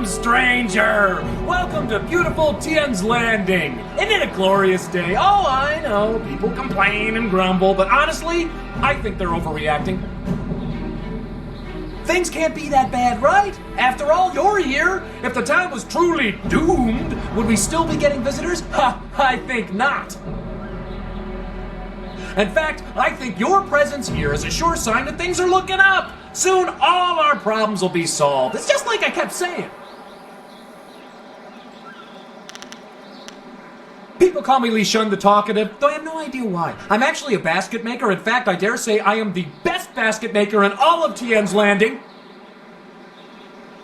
Stranger! Welcome to beautiful Tien's Landing! Isn't it a glorious day? Oh, I know, people complain and grumble, but honestly, I think they're overreacting. Things can't be that bad, right? After all, you're here. If the town was truly doomed, would we still be getting visitors? Ha! I think not. In fact, I think your presence here is a sure sign that things are looking up. Soon, all our problems will be solved. It's just like I kept saying. People call me Li Shun the Talkative, though I have no idea why. I'm actually a basket maker. In fact, I dare say I am the best basket maker in all of Tien's Landing.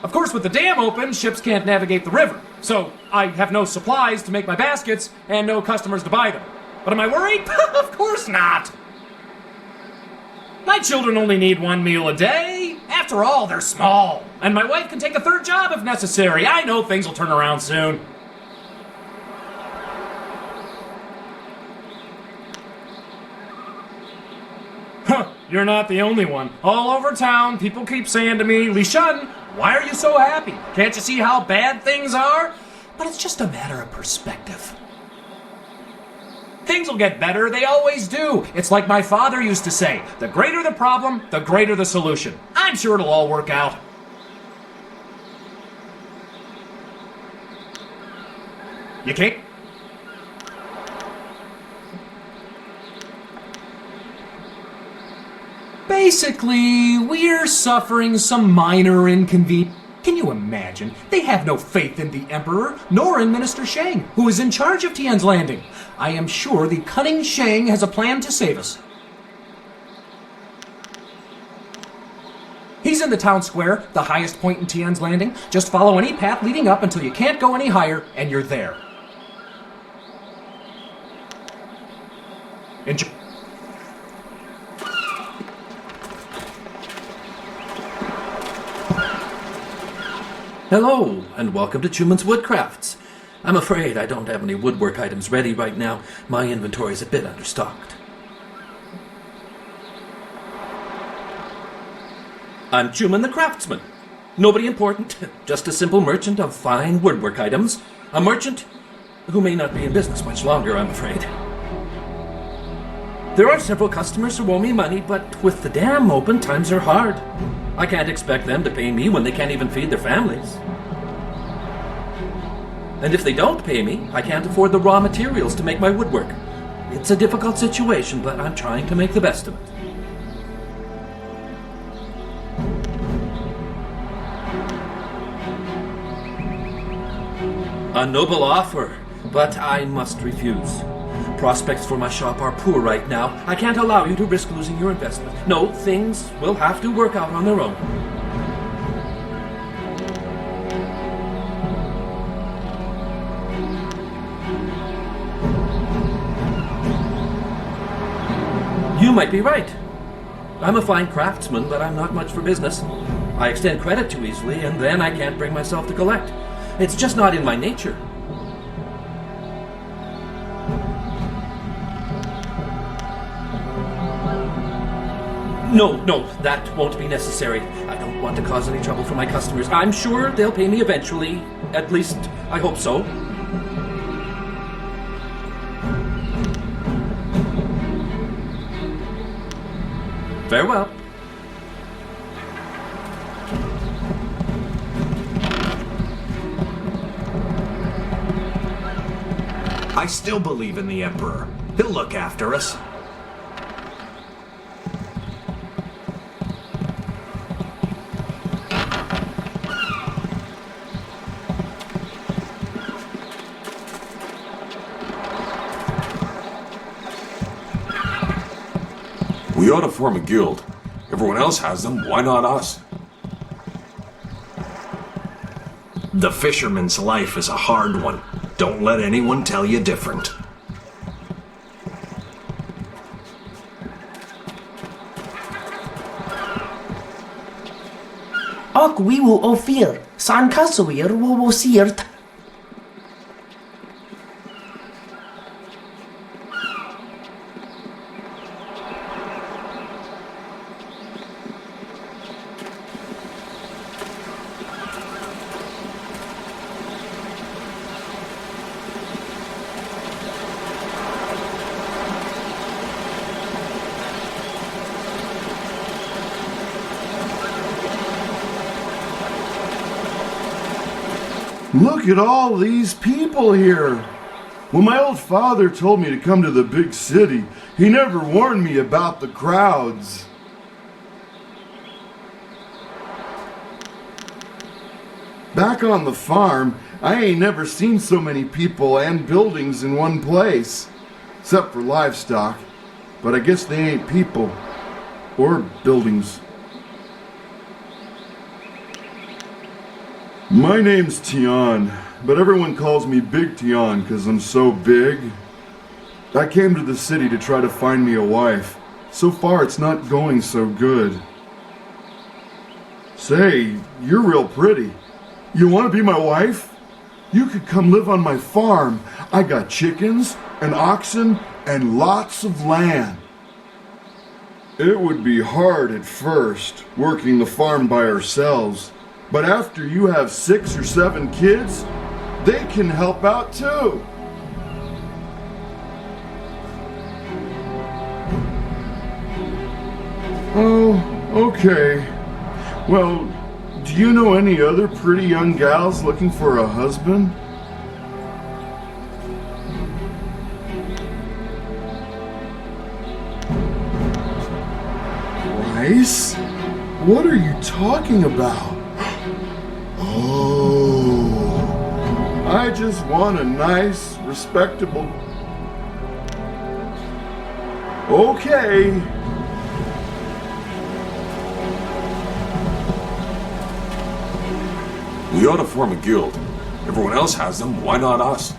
Of course, with the dam open, ships can't navigate the river. So, I have no supplies to make my baskets and no customers to buy them. But am I worried? Of course not. My children only need one meal a day. After all, they're small. And my wife can take a third job if necessary. I know things will turn around soon. Huh, you're not the only one. All over town, people keep saying to me, Li Shun, why are you so happy? Can't you see how bad things are? But it's just a matter of perspective. Things will get better, they always do. It's like my father used to say, the greater the problem, the greater the solution. I'm sure it'll all work out. You can't? Basically, we're suffering some minor inconvenience. Can you imagine? They have no faith in the Emperor, nor in Minister Shang, who is in charge of Tien's Landing. I am sure the cunning Shang has a plan to save us. He's in the town square, the highest point in Tien's Landing. Just follow any path leading up until you can't go any higher, and you're there. Enjoy. Hello, and welcome to Chuman's Woodcrafts. I'm afraid I don't have any woodwork items ready right now. My inventory is a bit understocked. I'm Chuman the Craftsman. Nobody important, just a simple merchant of fine woodwork items. A merchant who may not be in business much longer, I'm afraid. There are several customers who owe me money, but with the dam open, times are hard. I can't expect them to pay me when they can't even feed their families. And if they don't pay me, I can't afford the raw materials to make my woodwork. It's a difficult situation, but I'm trying to make the best of it. A noble offer, but I must refuse. Prospects for my shop are poor right now. I can't allow you to risk losing your investment. No, things will have to work out on their own. You might be right. I'm a fine craftsman, but I'm not much for business. I extend credit too easily, and then I can't bring myself to collect. It's just not in my nature. No, that won't be necessary. I don't want to cause any trouble for my customers. I'm sure they'll pay me eventually. At least, I hope so. Farewell. I still believe in the Emperor. He'll look after us. We ought to form a guild. Everyone else has them, why not us? The fisherman's life is a hard one. Don't let anyone tell you different. Och we will offer san kassuir wo sirt. Look at all these people here. When my old father told me to come to the big city, he never warned me about the crowds. Back on the farm, I ain't never seen so many people and buildings in one place. Except for livestock. But I guess they ain't people. Or buildings. My name's Tian, but everyone calls me Big Tian because I'm so big. I came to the city to try to find me a wife. So far it's not going so good. Say, you're real pretty. You want to be my wife? You could come live on my farm. I got chickens and oxen and lots of land. It would be hard at first, working the farm by ourselves. But after you have 6 or 7 kids, they can help out too. Oh, okay. Well, do you know any other pretty young gals looking for a husband? Price? What are you talking about? Oh, I just want a nice, respectable... Okay. We ought to form a guild. Everyone else has them, why not us?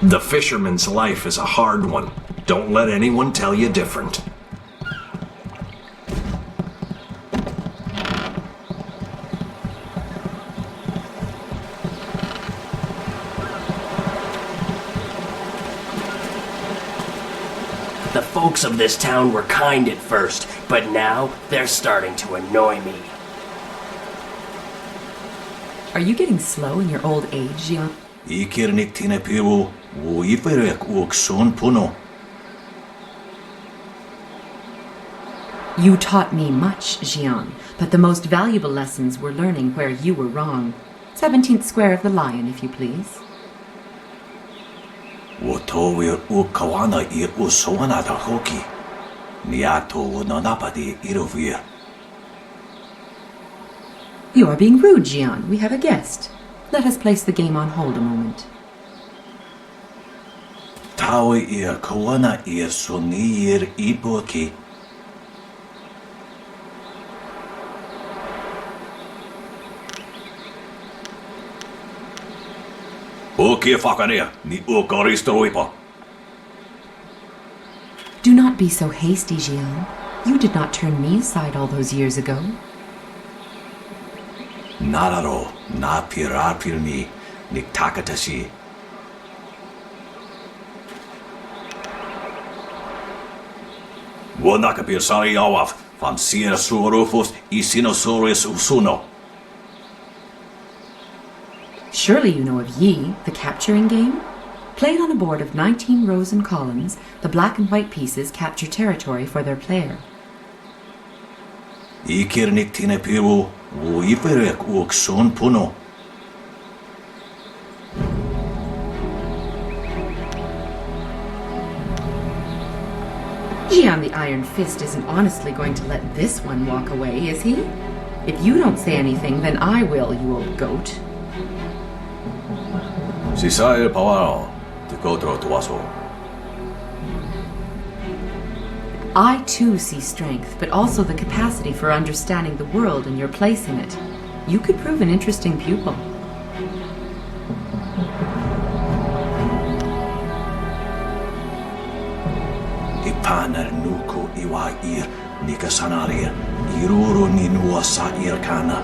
The fisherman's life is a hard one. Don't let anyone tell you different. The folks of this town were kind at first, but now they're starting to annoy me. Are you getting slow in your old age, Jian? You taught me much, Jian, but the most valuable lessons were learning where you were wrong. 17th Square of the Lion, if you please. You are being rude, Jian. We have a guest. Let us place the game on hold a moment. Do not be so hasty, Jian. You did not turn me aside all those years ago. Nararo, na pirapir ni takatashi. Wanakapir sari awaf, van sira surufus isinosaurus usuno. Surely you know of Yi, the capturing game? Played on a board of 19 rows and columns, the black and white pieces capture territory for their player. Ikirnik tinepiru, uiperek uksun puno. Jian the Iron Fist isn't honestly going to let this one walk away, is he? If you don't say anything, then I will, you old goat. Sisair pawaro, tukotro tuaso. I too see strength, but also the capacity for understanding the world and your place in it. You could prove an interesting pupil. Ipanar nuku iwa ir nikasanarir iruro ni nuasa irkana.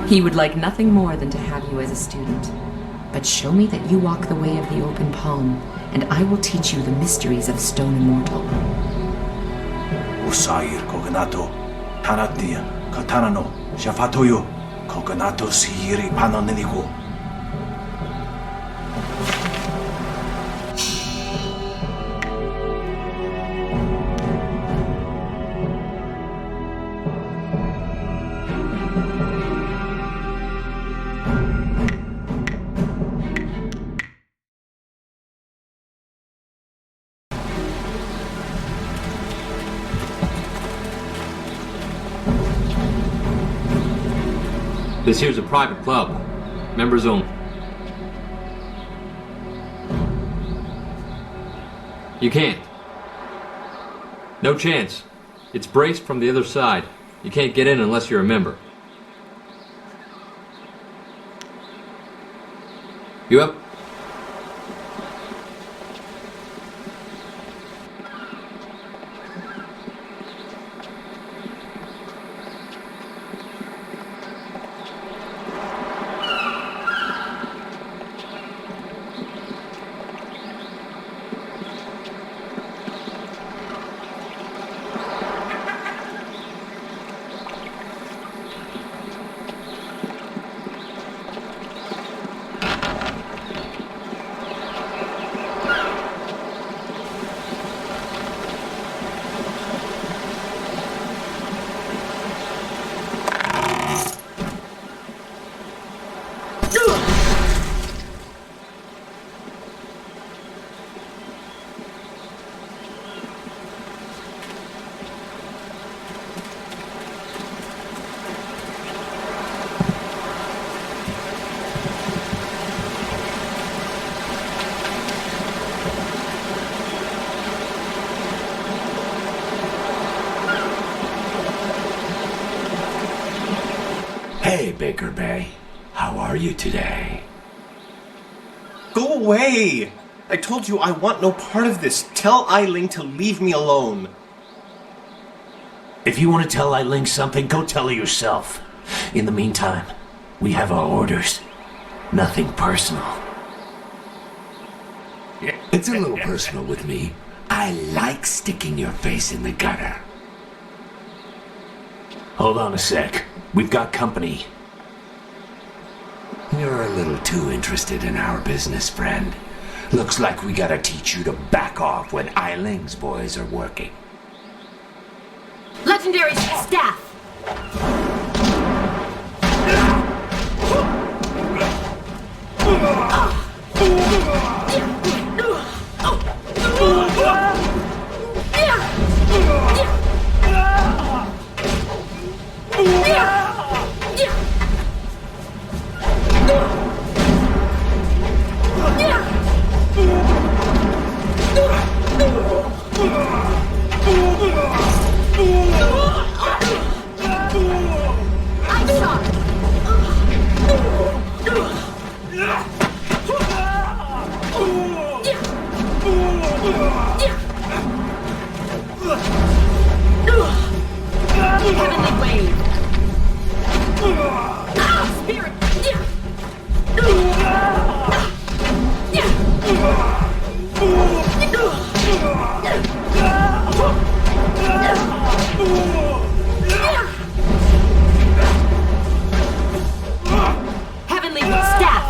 He would like nothing more than to have you as a student. But show me that you walk the way of the open palm, and I will teach you the mysteries of Stone Immortal. Usair kokanato, tanatia, katanano, shafatoyo, kokanato siri panoneliku. This here's a private club. Members only. You can't. No chance. It's braced from the other side. You can't get in unless you're a member. You up? Hey, Baker Bay. How are you today? Go away! I told you I want no part of this. Tell Eiling to leave me alone. If you want to tell Eiling something, go tell her yourself. In the meantime, we have our orders. Nothing personal. It's a little personal with me. I like sticking your face in the gutter. Hold on a sec. We've got company. You're a little too interested in our business, friend. Looks like we gotta teach you to back off when Eiling's boys are working. Legendary staff! Heavenly wave. Spirit. Heavenly staff.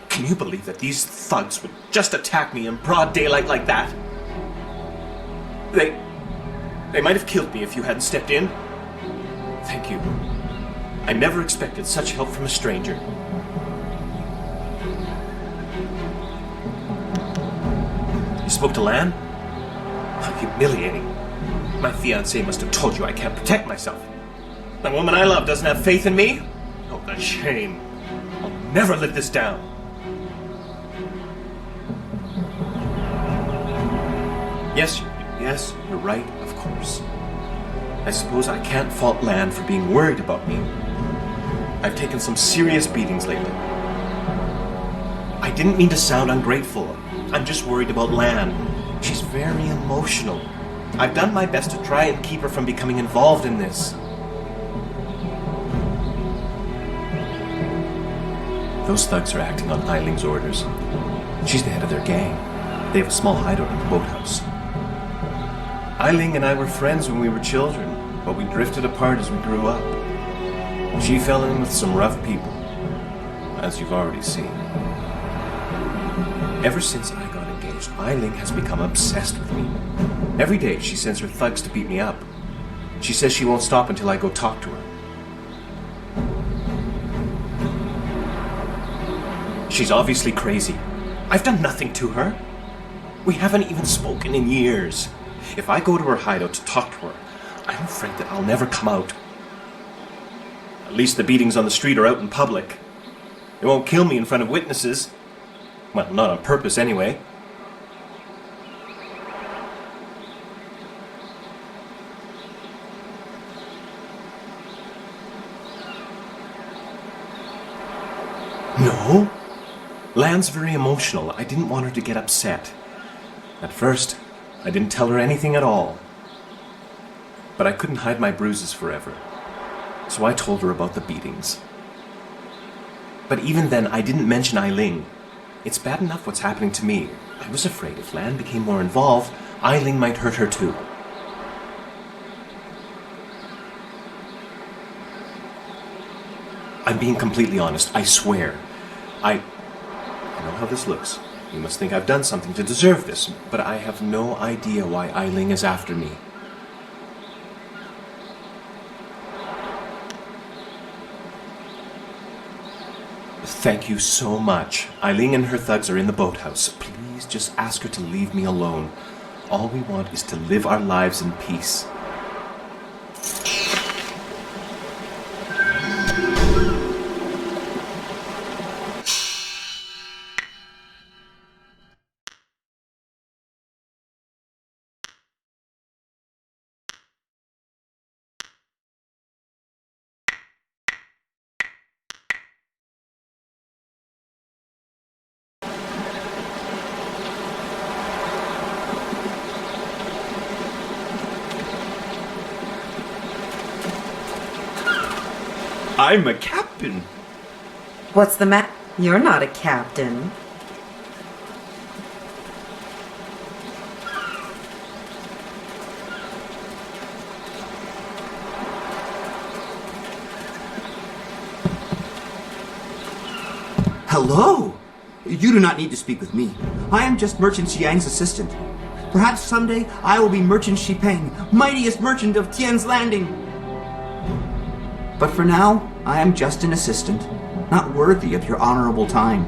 Can you believe that these thugs would just attack me in broad daylight like that? They might have killed me if you hadn't stepped in. Thank you. I never expected such help from a stranger. You spoke to Lan? How humiliating. My fiancée must have told you I can't protect myself. The woman I love doesn't have faith in me? Oh, the shame. I'll never live this down. Yes, you're right, of course. I suppose I can't fault Lan for being worried about me. I've taken some serious beatings lately. I didn't mean to sound ungrateful. I'm just worried about Lan. She's very emotional. I've done my best to try and keep her from becoming involved in this. Those thugs are acting on Eiling's orders. She's the head of their gang. They have a small hideout in the boathouse. Eiling and I were friends when we were children, but we drifted apart as we grew up. She fell in with some rough people, as you've already seen. Ever since I got engaged, Eiling has become obsessed with me. Every day she sends her thugs to beat me up. She says she won't stop until I go talk to her. She's obviously crazy. I've done nothing to her. We haven't even spoken in years. If I go to her hideout to talk to her, I'm afraid that I'll never come out. At least the beatings on the street are out in public. They won't kill me in front of witnesses. Well, not on purpose anyway. No. Lan's very emotional. I didn't want her to get upset. At first, I didn't tell her anything at all. But I couldn't hide my bruises forever. So I told her about the beatings. But even then, I didn't mention Eiling. It's bad enough what's happening to me. I was afraid if Lan became more involved, Eiling might hurt her too. I'm being completely honest, I swear. I know how this looks. You must think I've done something to deserve this, but I have no idea why Eiling is after me. Thank you so much. Eiling and her thugs are in the boathouse. Please just ask her to leave me alone. All we want is to live our lives in peace. I'm a captain. What's the matter? You're not a captain. Hello! You do not need to speak with me. I am just Merchant Xiang's assistant. Perhaps someday I will be Merchant Xipeng, mightiest merchant of Tian's Landing. But for now, I am just an assistant, not worthy of your honorable time.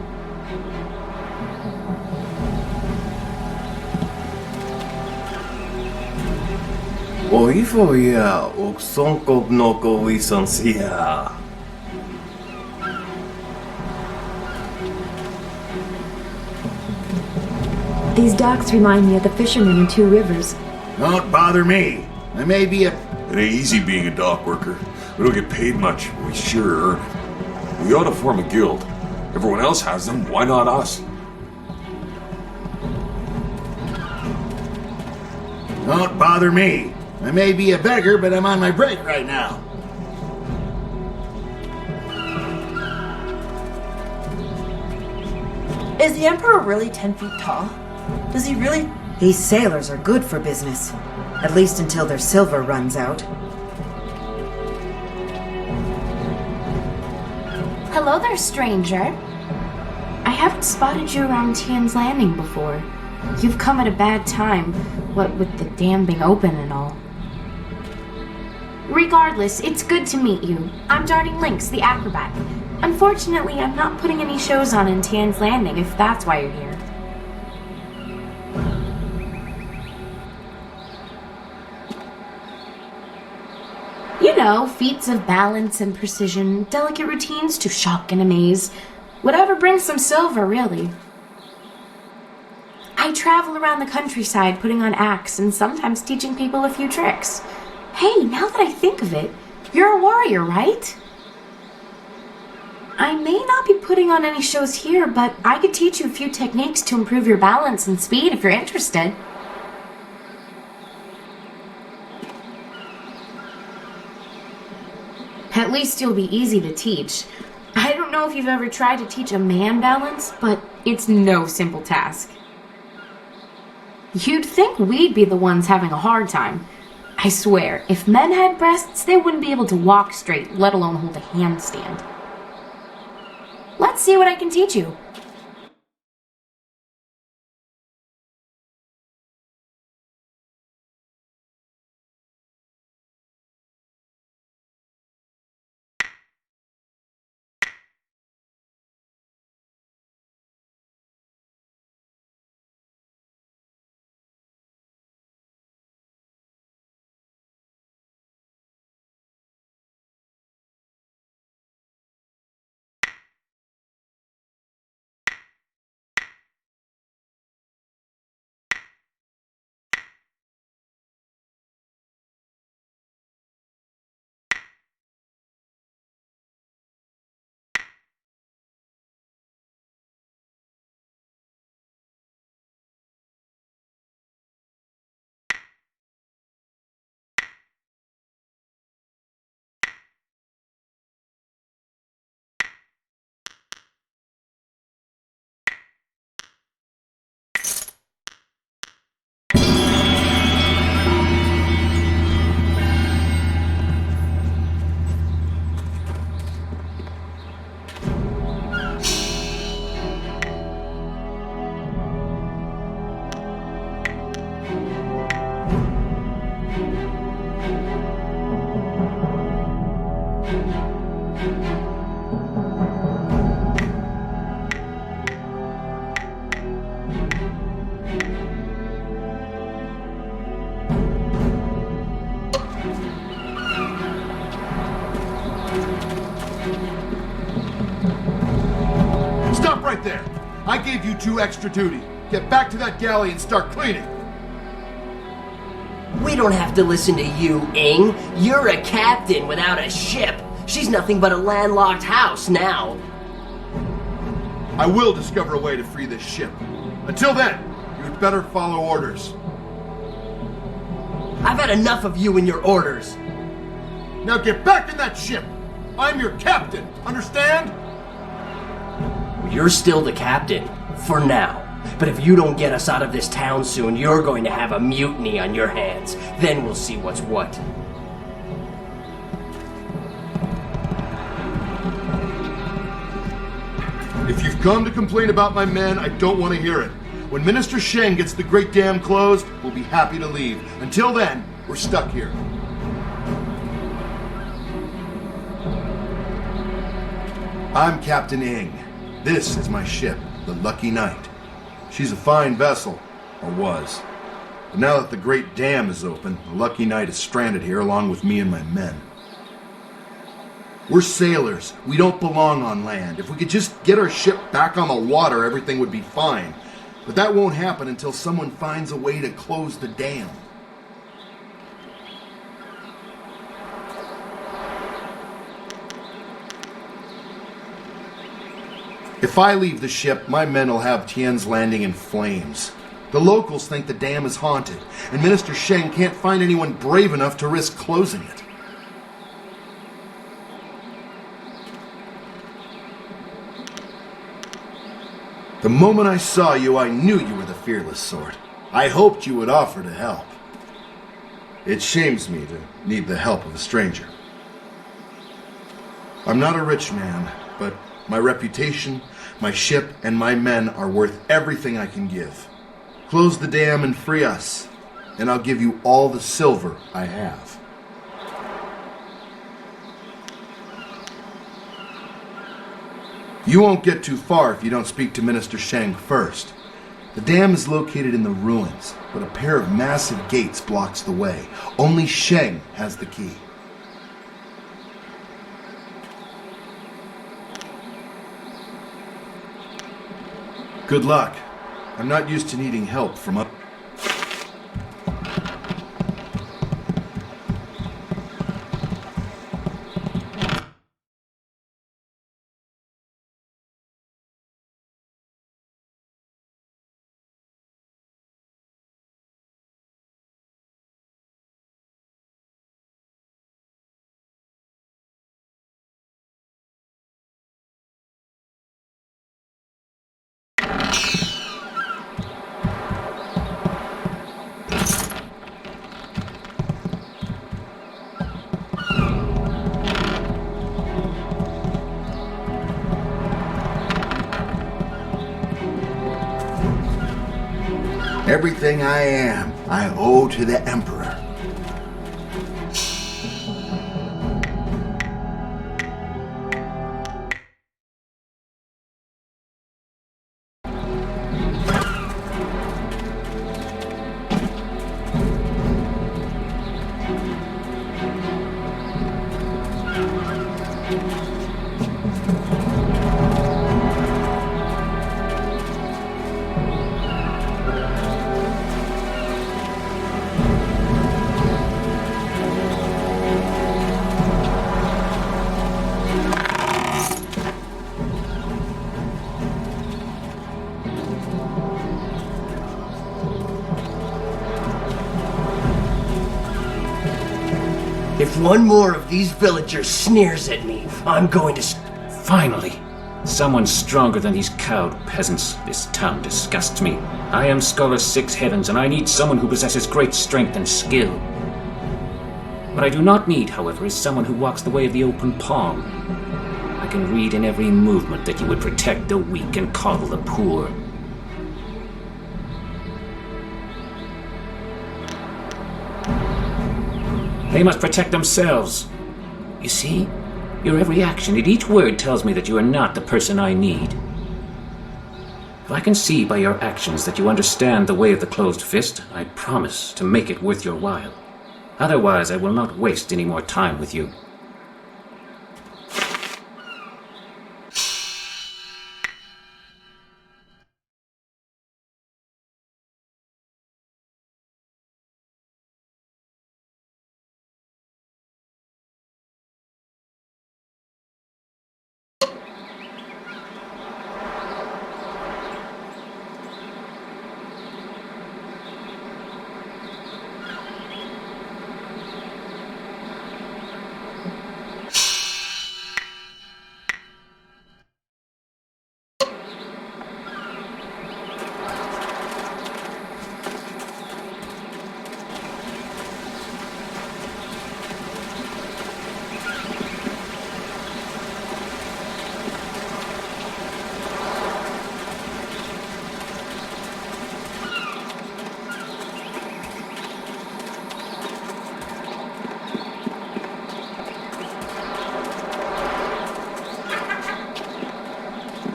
Oivoia oksonko noko wisonsia. These docks remind me of the fishermen in Two Rivers. Don't bother me. I may be a... It ain't easy being a dock worker. We don't get paid much, but we sure earn it. We ought to form a guild. Everyone else has them, why not us? Don't bother me. I may be a beggar, but I'm on my break right now. Is the Emperor really 10 feet tall? Does he really... These sailors are good for business. At least until their silver runs out. Hello there, stranger. I haven't spotted you around Tian's Landing before. You've come at a bad time, what with the dam being open and all. Regardless, it's good to meet you. I'm Darting Lynx, the acrobat. Unfortunately, I'm not putting any shows on in Tian's Landing, if that's why you're here. You know, feats of balance and precision, delicate routines to shock and amaze. Whatever brings some silver, really. I travel around the countryside putting on acts and sometimes teaching people a few tricks. Hey, now that I think of it, you're a warrior, right? I may not be putting on any shows here, but I could teach you a few techniques to improve your balance and speed if you're interested. At least you'll be easy to teach. I don't know if you've ever tried to teach a man balance, but it's no simple task. You'd think we'd be the ones having a hard time. I swear, if men had breasts, they wouldn't be able to walk straight, let alone hold a handstand. Let's see what I can teach you. Stop right there! I gave you 2 extra duty. Get back to that galley and start cleaning. We don't have to listen to you, Ing. You're a captain without a ship. She's nothing but a landlocked house now. I will discover a way to free this ship. Until then, you'd better follow orders. I've had enough of you and your orders. Now get back in that ship! I'm your captain, understand? You're still the captain, for now. But if you don't get us out of this town soon, you're going to have a mutiny on your hands. Then we'll see what's what. If you've come to complain about my men, I don't want to hear it. When Minister Sheng gets the Great Dam closed, we'll be happy to leave. Until then, we're stuck here. I'm Captain Ing. This is my ship, the Lucky Knight. She's a fine vessel, or was. But now that the Great Dam is open, the Lucky Knight is stranded here along with me and my men. We're sailors. We don't belong on land. If we could just get our ship back on the water, everything would be fine. But that won't happen until someone finds a way to close the dam. If I leave the ship, my men will have Tien's Landing in flames. The locals think the dam is haunted, and Minister Sheng can't find anyone brave enough to risk closing it. The moment I saw you, I knew you were the fearless sort. I hoped you would offer to help. It shames me to need the help of a stranger. I'm not a rich man, but my reputation, my ship, and my men are worth everything I can give. Close the dam and free us, and I'll give you all the silver I have. You won't get too far if you don't speak to Minister Sheng first. The dam is located in the ruins, but a pair of massive gates blocks the way. Only Sheng has the key. Good luck. I'm not used to needing help from up. Everything I am, I owe to the Emperor. If one more of these villagers sneers at me, I'm going to... Finally! Someone stronger than these cowed peasants. This town disgusts me. I am Scholar Six Heavens, and I need someone who possesses great strength and skill. What I do not need, however, is someone who walks the way of the open palm. I can read in every movement that you would protect the weak and coddle the poor. They must protect themselves. You see? Your every action and each word tells me that you are not the person I need. If I can see by your actions that you understand the way of the closed fist, I promise to make it worth your while. Otherwise, I will not waste any more time with you.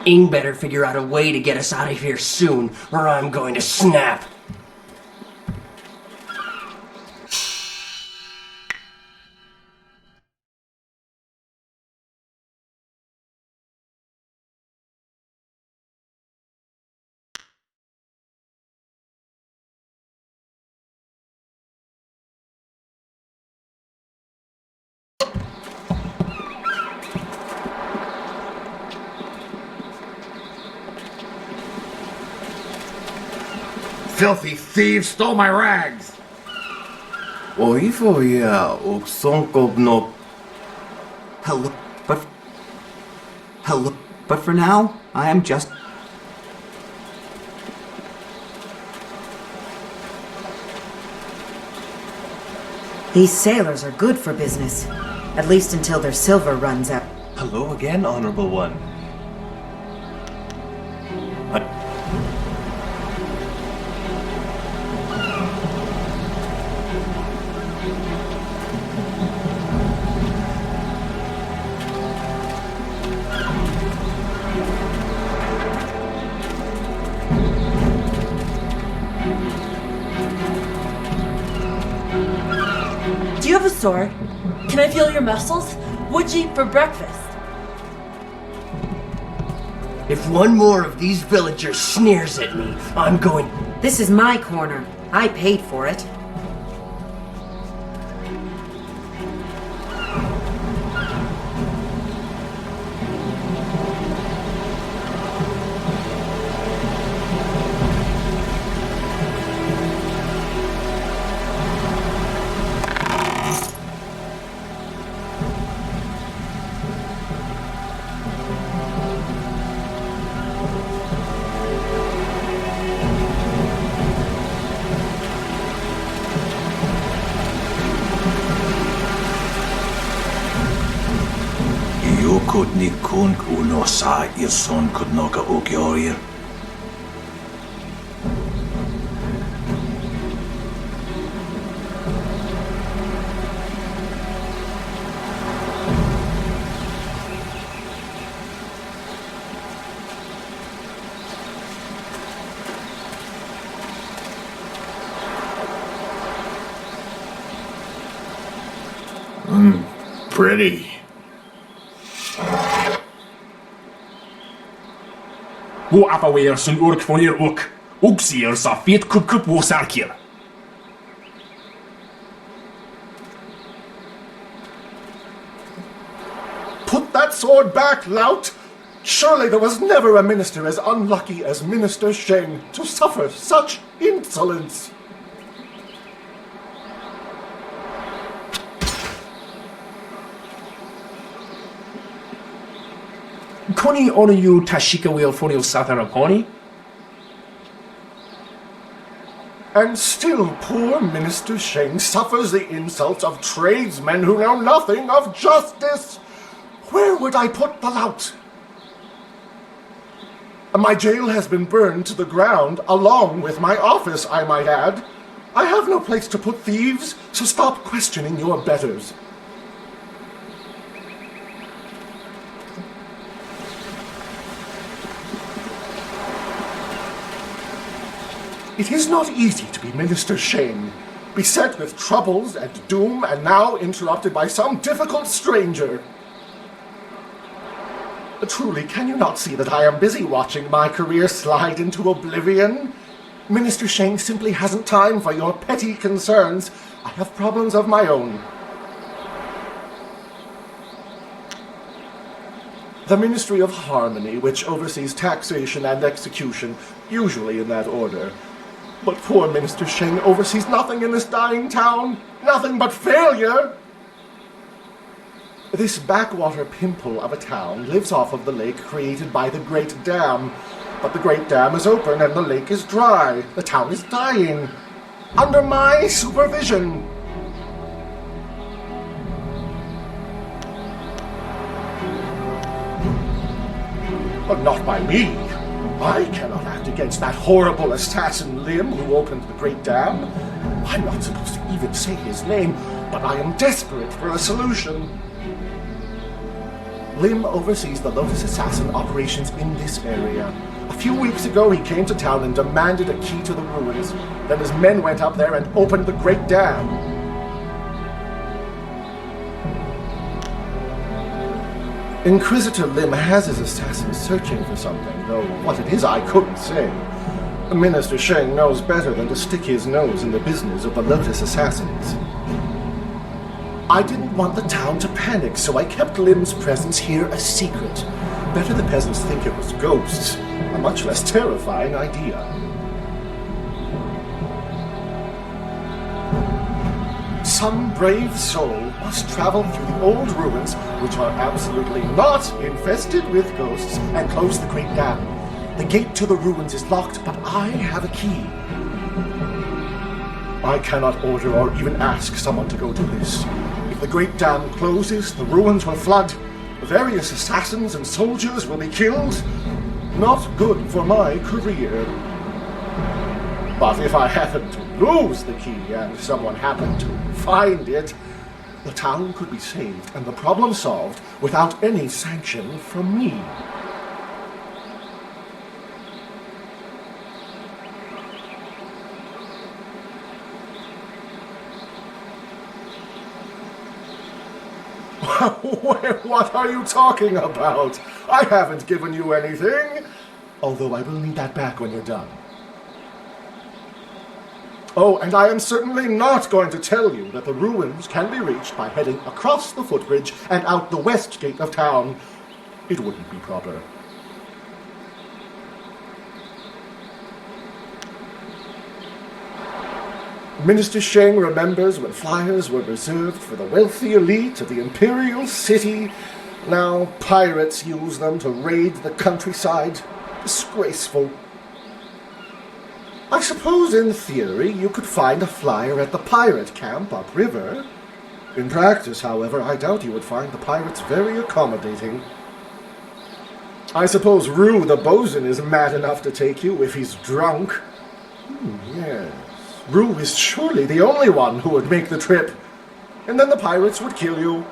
Ing better figure out a way to get us out of here soon, or I'm going to snap. filthy thieves stole my rags. Oivoia uksonkob no. Hello, but for now, I am just... These sailors are good for business. At least until their silver runs out. Hello again, Honorable One. Do you have a sword? Can I feel your muscles? What'd you eat for breakfast? If one more of these villagers sneers at me, I'm going... This is my corner. I paid for it. Yokot ni kunk uno sa ilson kudnoka okyorir. Pretty. Wo apaweer sun urk von ihr ook. Uxier sa fit kup wo sarkir. Put that sword back, lout! Surely there was never a minister as unlucky as Minister Sheng to suffer such insolence. Koni onu you tashika will for your satara koni? And still poor Minister Sheng suffers the insults of tradesmen who know nothing of justice. Where would I put the lout? My jail has been burned to the ground, along with my office, I might add. I have no place to put thieves, so stop questioning your betters. It is not easy to be Minister Sheng, beset with troubles and doom, and now interrupted by some difficult stranger. Truly, can you not see that I am busy watching my career slide into oblivion? Minister Sheng simply hasn't time for your petty concerns. I have problems of my own. The Ministry of Harmony, which oversees taxation and execution, usually in that order. But poor Minister Sheng oversees nothing in this dying town. Nothing but failure. This backwater pimple of a town lives off of the lake created by the Great Dam. But the Great Dam is open and the lake is dry. The town is dying. Under my supervision. But not by me. I cannot act against that horrible assassin Lim who opened the Great Dam. I'm not supposed to even say his name, but I am desperate for a solution. Lim oversees the Lotus Assassin operations in this area. A few weeks ago, he came to town and demanded a key to the ruins. Then his men went up there and opened the Great Dam. Inquisitor Lim has his assassins searching for something, though what it is I couldn't say. Minister Sheng knows better than to stick his nose in the business of the Lotus Assassins. I didn't want the town to panic, so I kept Lim's presence here a secret. Better the peasants think it was ghosts. A much less terrifying idea. some brave soul must travel through the old ruins, which are absolutely not infested with ghosts, and close the great dam. The gate to the ruins is locked, but I have a key. I cannot order or even ask someone to go do this. If the great dam closes, the ruins will flood. Various assassins and soldiers will be killed. Not good for my career. But if I happen to lose the key and someone happened to find it, the town could be saved and the problem solved without any sanction from me. What are you talking about? I haven't given you anything. Although I will need that back when you're done. Oh, and I am certainly not going to tell you that the ruins can be reached by heading across the footbridge and out the west gate of town. It wouldn't be proper. Minister Sheng remembers when flyers were reserved for the wealthy elite of the Imperial City. Now pirates use them to raid the countryside. Disgraceful. I suppose in theory you could find a flyer at the pirate camp upriver. In practice, however, I doubt you would find the pirates very accommodating. I suppose Rue the bosun is mad enough to take you if he's drunk. Yes. Rue is surely the only one who would make the trip, and then the pirates would kill you.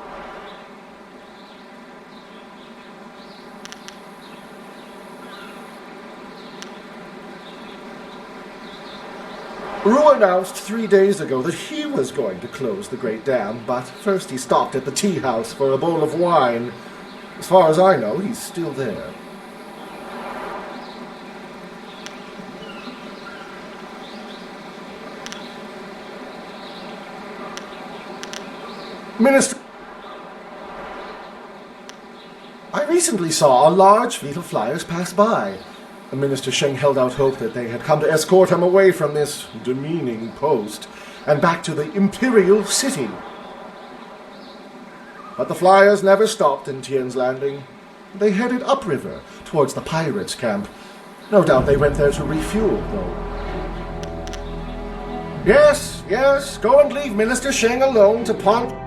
Rue announced 3 days ago that he was going to close the Great Dam, but first he stopped at the tea house for a bowl of wine. As far as I know, he's still there. Minister, I recently saw a large fleet of flyers pass by. Minister Sheng held out hope that they had come to escort him away from this demeaning post and back to the Imperial City. But the flyers never stopped in Tien's Landing. They headed upriver towards the pirates' camp. No doubt they went there to refuel, though. Yes, go and leave Minister Sheng alone to ponder.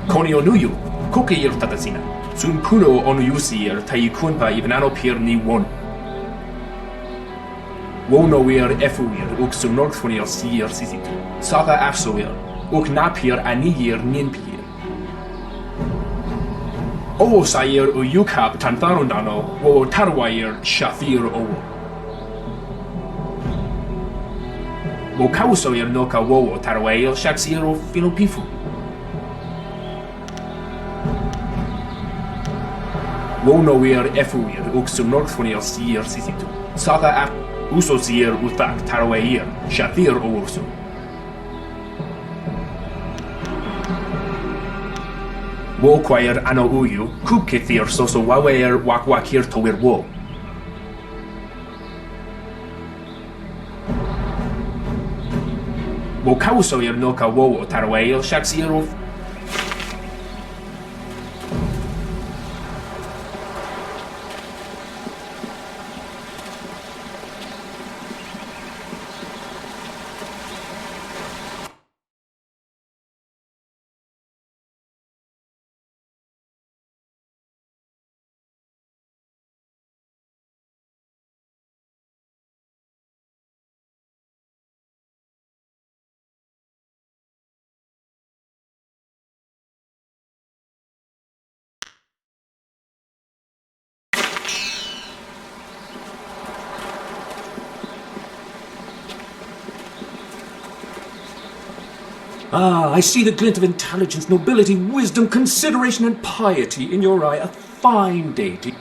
コニオヌユ、コケイルタタシナ、スンプロオヌユシエルタイクンパイブナノピエルニウォン。ウォノウィエルエフウィエルウクスノルフォニエルシエルシシト、サガアフソウィエル、ウクナピエルアニエルニンピエル。オーサイエルウユカプタンタロンダノ、ウォタルワイエルシャフィエルオウ。ウォカウソイエルノカウォタルワイエルシャクシエルフィノピフ。Wonoir efuir uxum northfonir sier sisitu. Saga ap usosier utak tarwair, shathir ursu. Woquair ano uyu, kubkithir soso wawair wakwakir toir wo. Wokausoir noka wo tarwail shaksiruf. Ah, I see the glint of intelligence, nobility, wisdom, consideration, and piety in your eye 1,000 fine day to...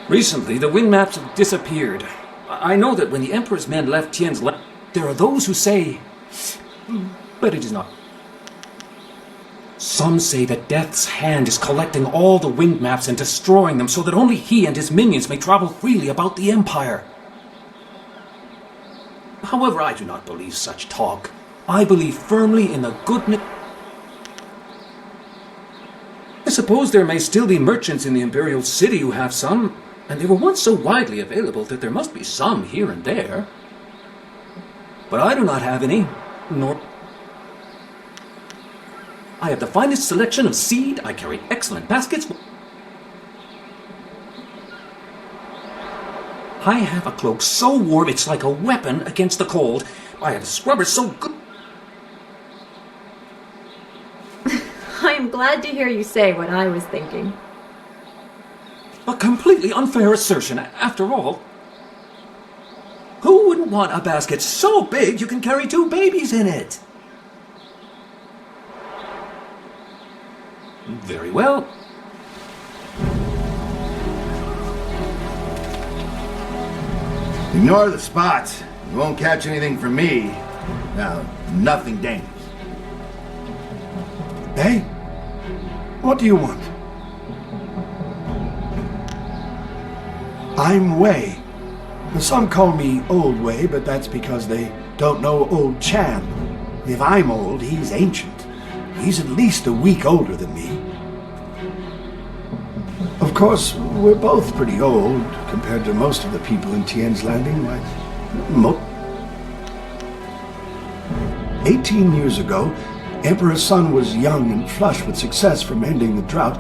Recently, the wind maps have disappeared. I know that when the Emperor's men left Tien's land, there are those who say... But it is not. Some say that Death's Hand is collecting all the wind maps and destroying them so that only he and his minions may travel freely about the Empire. However, I do not believe such talk. I believe firmly in the goodness... I suppose there may still be merchants in the Imperial City who have some, and they were once so widely available that there must be some here and there. But I do not have any, nor... I have the finest selection of seed, I carry excellent baskets. I have a cloak so warm it's like a weapon against the cold. I have a scrubber so good... I am glad to hear you say what I was thinking. A completely unfair assertion, after all. Who wouldn't want a basket so big you can carry 2 babies in it? Very well. Ignore the spots. You won't catch anything from me. Now, nothing dangerous. Hey? What do you want? I'm Wei. Some call me Old Wei, but that's because they don't know Old Chan. If I'm old, he's ancient. He's at least a week older than me. Of course, we're both pretty old compared to most of the people in Tien's Landing. 18 years ago, Emperor Sun was young and flush with success from ending the drought.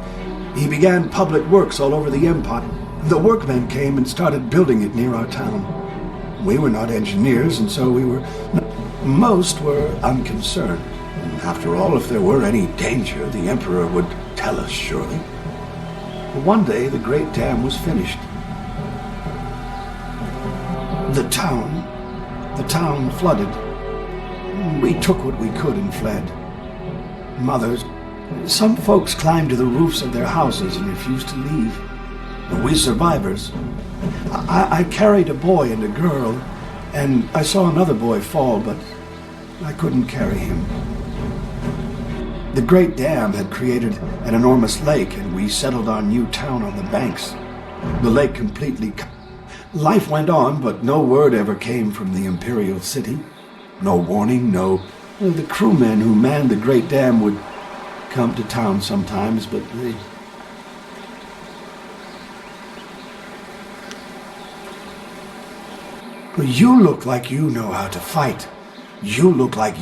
He began public works all over the empire. The workmen came and started building it near our town. We were not engineers, and so most were unconcerned. After all, if there were any danger, the Emperor would tell us, surely. But one day, the great dam was finished. The town flooded. We took what we could and fled. Mothers, some folks climbed to the roofs of their houses and refused to leave. But we survivors. I carried a boy and a girl, and I saw another boy fall, but I couldn't carry him. The Great Dam had created an enormous lake, and we settled our new town on the banks. The lake completely... Life went on, but no word ever came from the Imperial City. No warning, no... The crewmen who manned the Great Dam would come to town sometimes, but they... But you look like you know how to fight. You look like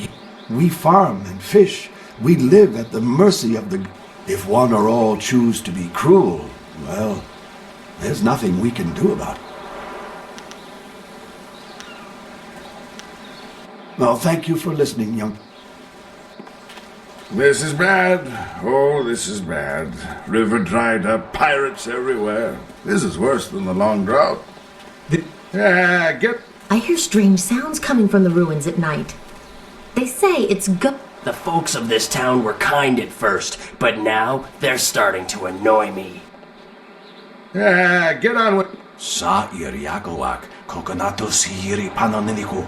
we farm and fish. We live at the mercy of the... If one or all choose to be cruel, well, there's nothing we can do about it. Well, thank you for listening, young... This is bad. Oh, this is bad. River dried up, pirates everywhere. This is worse than the long drought. I hear strange sounds coming from the ruins at night. They say it's The folks of this town were kind at first, but now they're starting to annoy me. Get on with... Sa iriakawak, kokonato sihiri panoniniku.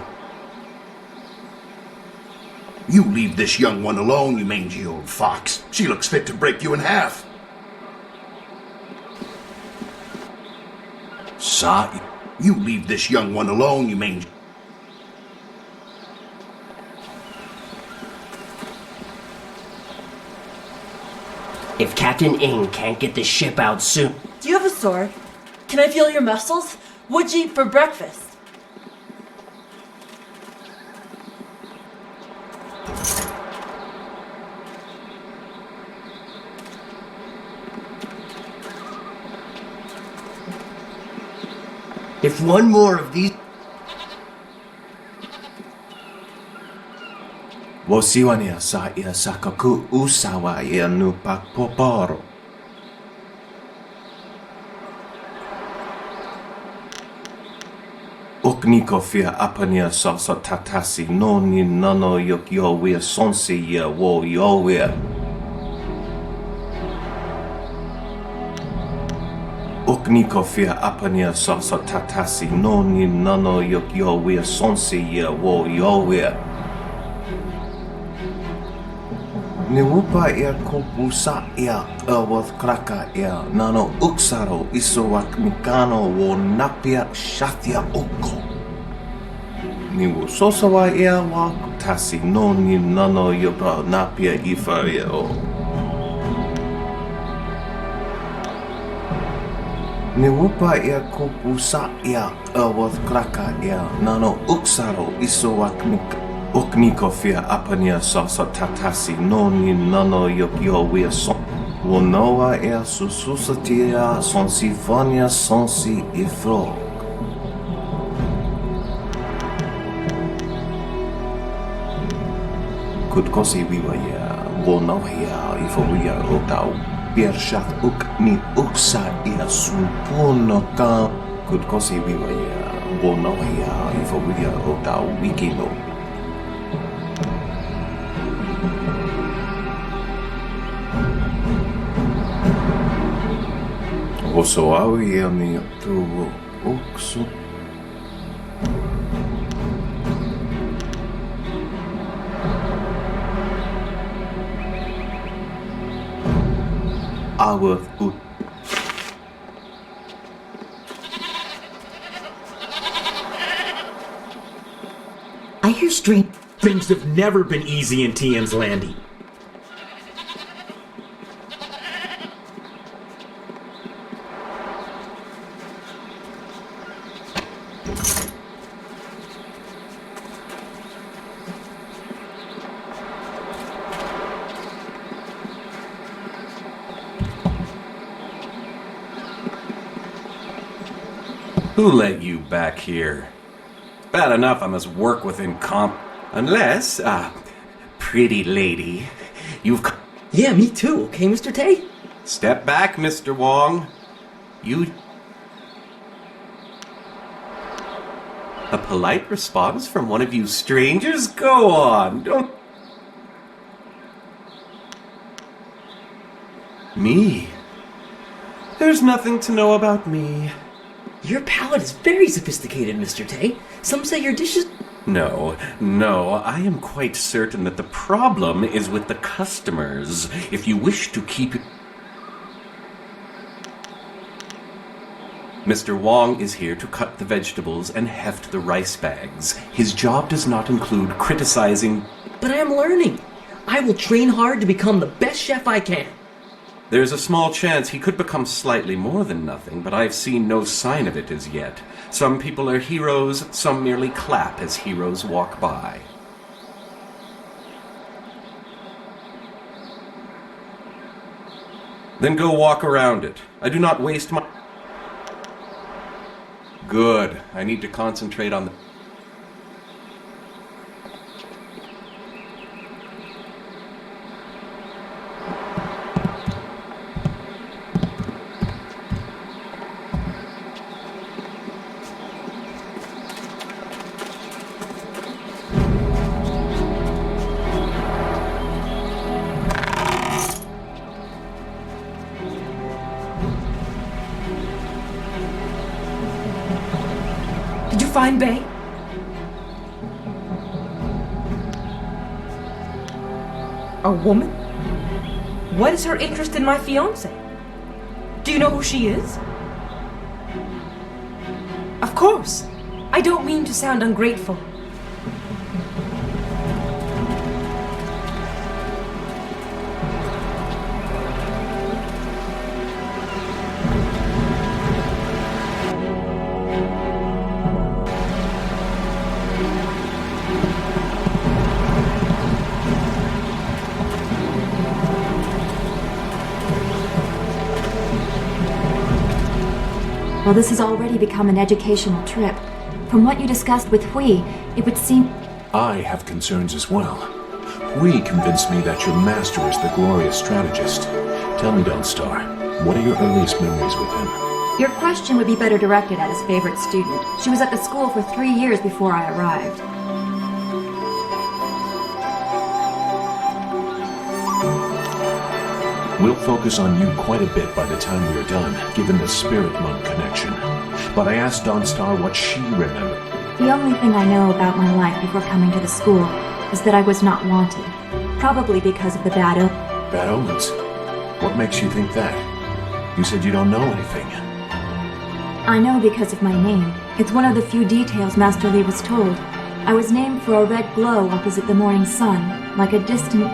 You leave this young one alone, you mangy old fox. She looks fit to break you in half. You leave this young one alone, you mangy... If Captain Ing can't get this ship out soon... Do you have a sword? Can I feel your muscles? What'd you eat for breakfast? If one more of these... Wosiwania sa ia sakaku usawa ia nupak poporo. Oknikofia apania salsa tatasi noni nano yok yowia sonsi ya wo yowia. Oknikofia apania salsa tatasi noni nano yok yowia sonsi ya wo yowia. Niwupa ia kopusa ia awath kraka ia nano uksaro isowak mikano wo napia shathia oko. Niwu sosawa ia wa tasi noni nano yopa napia ifa ia o. Niwupa ia kopusa ia awath kraka ia nano uksaro isowak mikano Oknikofia apania salsa tatasi noni nano yok yowia son. Wonoa ea sususatia sonsifonia sonsi ifrog. Kutkosi wiwa ya wonoa ya ifowia otau. Piershat ukni uksa ia sumpuno ka. Kutkosi wiwa ya wonoa ya ifowia otau wikino. Oso awi ia mi tuvo uksu. Awath ut. I hear strange. Things have never been easy in Tian's Landing. Who let you back here? Bad enough I must work with Unless, pretty lady, you've... Yeah, me too, okay, Mr. Tay? Step back, Mr. Wong. You... A polite response from one of you strangers? Go on, don't... Me? There's nothing to know about me. Your palate is very sophisticated, Mr. Tay. Some say your dishes... No, I am quite certain that the problem is with the customers. If you wish to keep... Mr. Wong is here to cut the vegetables and heft the rice bags. His job does not include criticizing... But I am learning. I will train hard to become the best chef I can. There's a small chance he could become slightly more than nothing, but I've seen no sign of it as yet. Some people are heroes, some merely clap as heroes walk by. Then go walk around it. I do not waste my... Good. I need to concentrate on the... Did you find Bay? A woman? What is her interest in my fiancé? Do you know who she is? Of course. I don't mean to sound ungrateful. Well, this has already become an educational trip. From what you discussed with Hui, it would seem... I have concerns as well. Hui convinced me that your master is the glorious strategist. Tell me, Dawnstar, what are your earliest memories with him? Your question would be better directed at his favorite student. She was at the school for 3 years before I arrived. We'll focus on you quite a bit by the time we're done, given the spirit monk connection. But I asked Dawnstar what she remembered. The only thing I know about my life before coming to the school is that I was not wanted. Probably because of the bad Bad omens? What makes you think that? You said you don't know anything. I know because of my name. It's one of the few details Master Lee was told. I was named for a red glow opposite the morning sun, like a distant...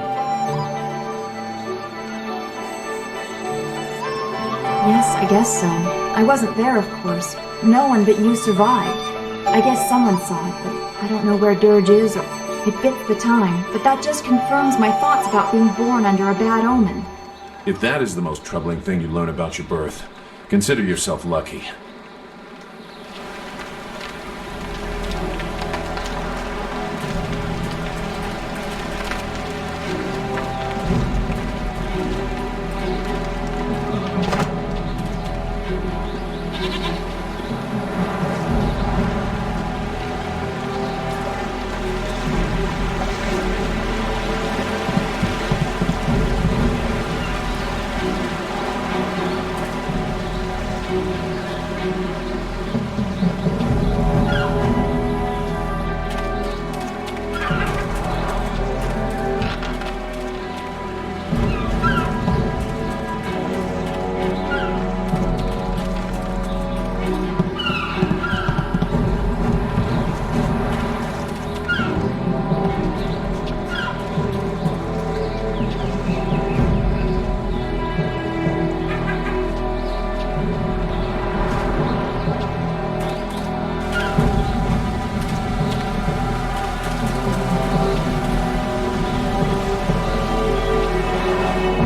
Yes, I guess so. I wasn't there, of course. No one but you survived. I guess someone saw it, but I don't know where Dirge is or... It fits the time, but that just confirms my thoughts about being born under a bad omen. If that is the most troubling thing you learn about your birth, consider yourself lucky.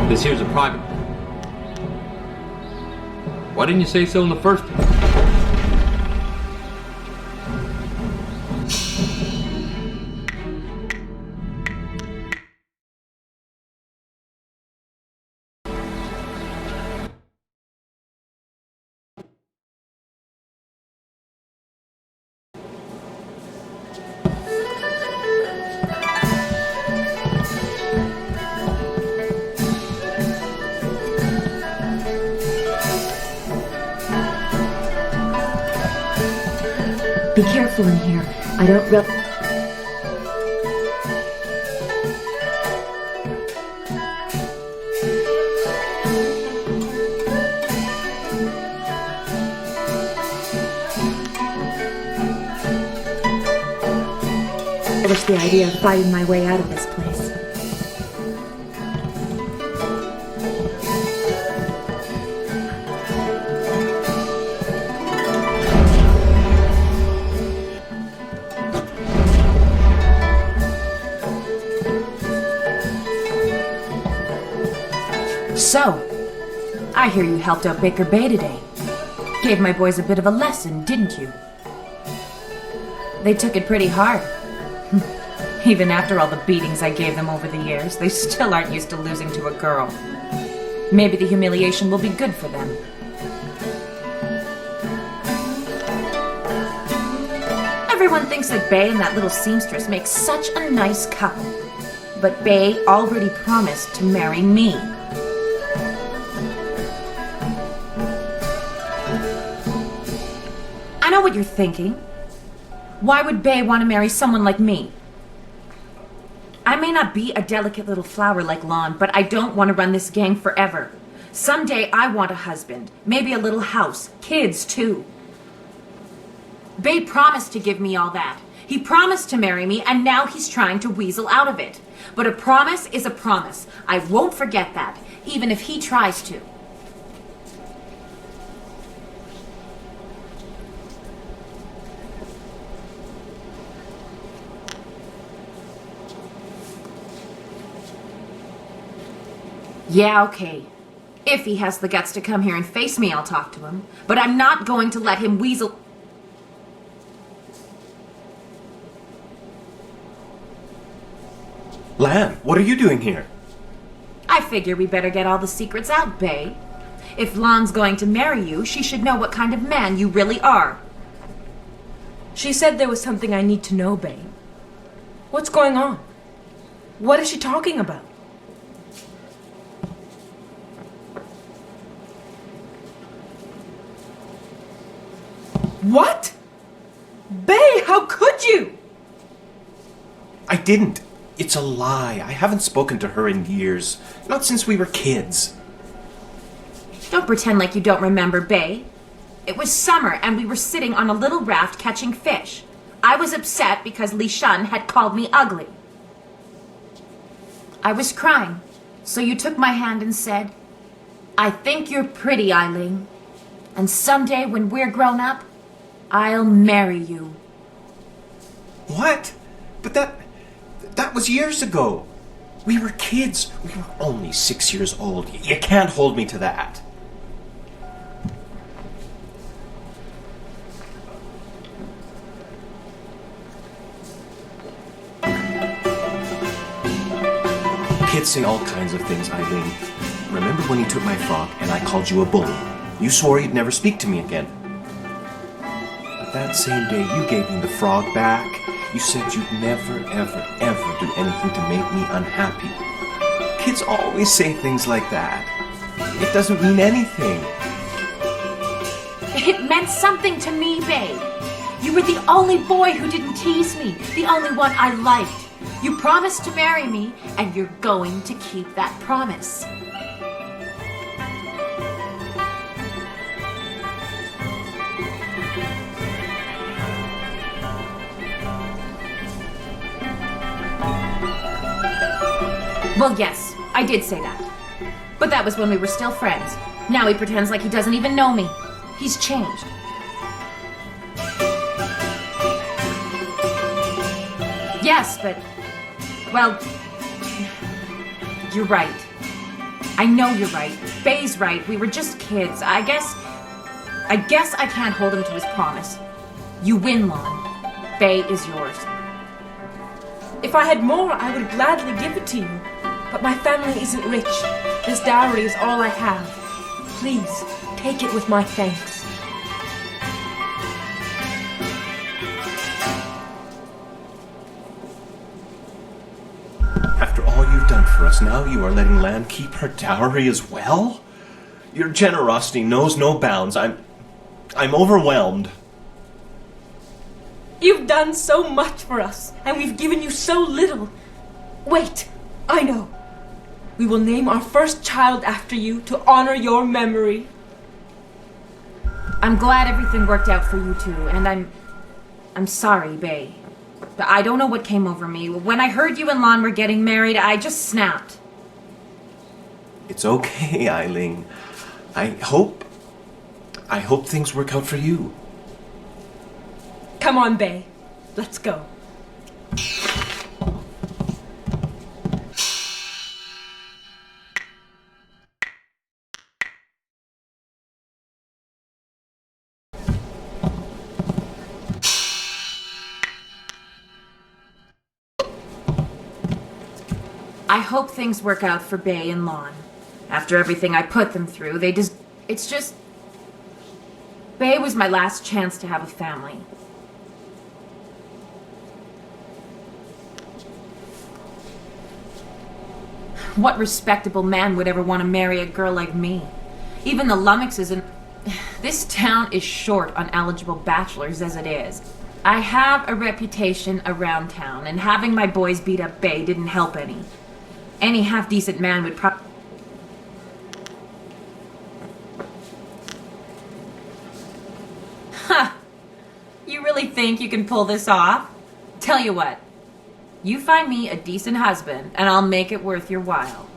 This here's a private. Why didn't you say so in the first place? Be careful in here. I don't really... relish the idea of fighting my way out of this place. So, I hear you helped out Baker Bay today. Gave my boys a bit of a lesson, didn't you? They took it pretty hard. Even after all the beatings I gave them over the years, they still aren't used to losing to a girl. Maybe the humiliation will be good for them. Everyone thinks that Bay and that little seamstress make such a nice couple. But Bay already promised to marry me. I know what you're thinking. Why would Bay want to marry someone like me? I may not be a delicate little flower like Lon, but I don't want to run this gang forever. Someday I want a husband, maybe a little house, kids too. Bay promised to give me all that. He promised to marry me, and now he's trying to weasel out of it. But a promise is a promise. I won't forget that, even if he tries to. Yeah, okay. If he has the guts to come here and face me, I'll talk to him. But I'm not going to let him weasel... Lan, what are you doing here? I figure we better get all the secrets out, Bay. If Lan's going to marry you, she should know what kind of man you really are. She said there was something I need to know, babe. What's going on? What is she talking about? What? Bae, how could you? I didn't. It's a lie. I haven't spoken to her in years. Not since we were kids. Don't pretend like you don't remember, Bae. It was summer and we were sitting on a little raft catching fish. I was upset because Li Shun had called me ugly. I was crying, so you took my hand and said, "I think you're pretty, Eileen. And someday when we're grown up, I'll marry you." What? But that was years ago. We were kids. We were only 6 years old. You can't hold me to that. Kids say all kinds of things, Eileen. Remember when you took my frog and I called you a bully? You swore you'd never speak to me again. But that same day you gave me the frog back. You said you'd never, ever, ever do anything to make me unhappy. Kids always say things like that. It doesn't mean anything. It meant something to me, Babe. You were the only boy who didn't tease me, the only one I liked. You promised to marry me, and you're going to keep that promise. Well, yes, I did say that. But that was when we were still friends. Now he pretends like he doesn't even know me. He's changed. Yes, but... well... you're right. I know you're right. Bae's right. We were just kids. I guess I can't hold him to his promise. You win, Lon. Bae is yours. If I had more, I would gladly give it to you. But my family isn't rich. This dowry is all I have. Please, take it with my thanks. After all you've done for us, now you are letting Lan keep her dowry as well? Your generosity knows no bounds. I'm overwhelmed. You've done so much for us, and we've given you so little. Wait, I know. We will name our first child after you to honor your memory. I'm glad everything worked out for you two, and I'm sorry, Bae. But I don't know what came over me. When I heard you and Lon were getting married, I just snapped. It's okay, Eileen. I hope things work out for you. Come on, Bae. Let's go. I hope things work out for Bae and Lon. After everything I put them through, it's just... Bae was my last chance to have a family. What respectable man would ever want to marry a girl like me? Even the lummoxes in... This town is short on eligible bachelors as it is. I have a reputation around town, and having my boys beat up Bae didn't help any. Any half-decent man would Ha! You really think you can pull this off? Tell you what. You find me a decent husband, and I'll make it worth your while.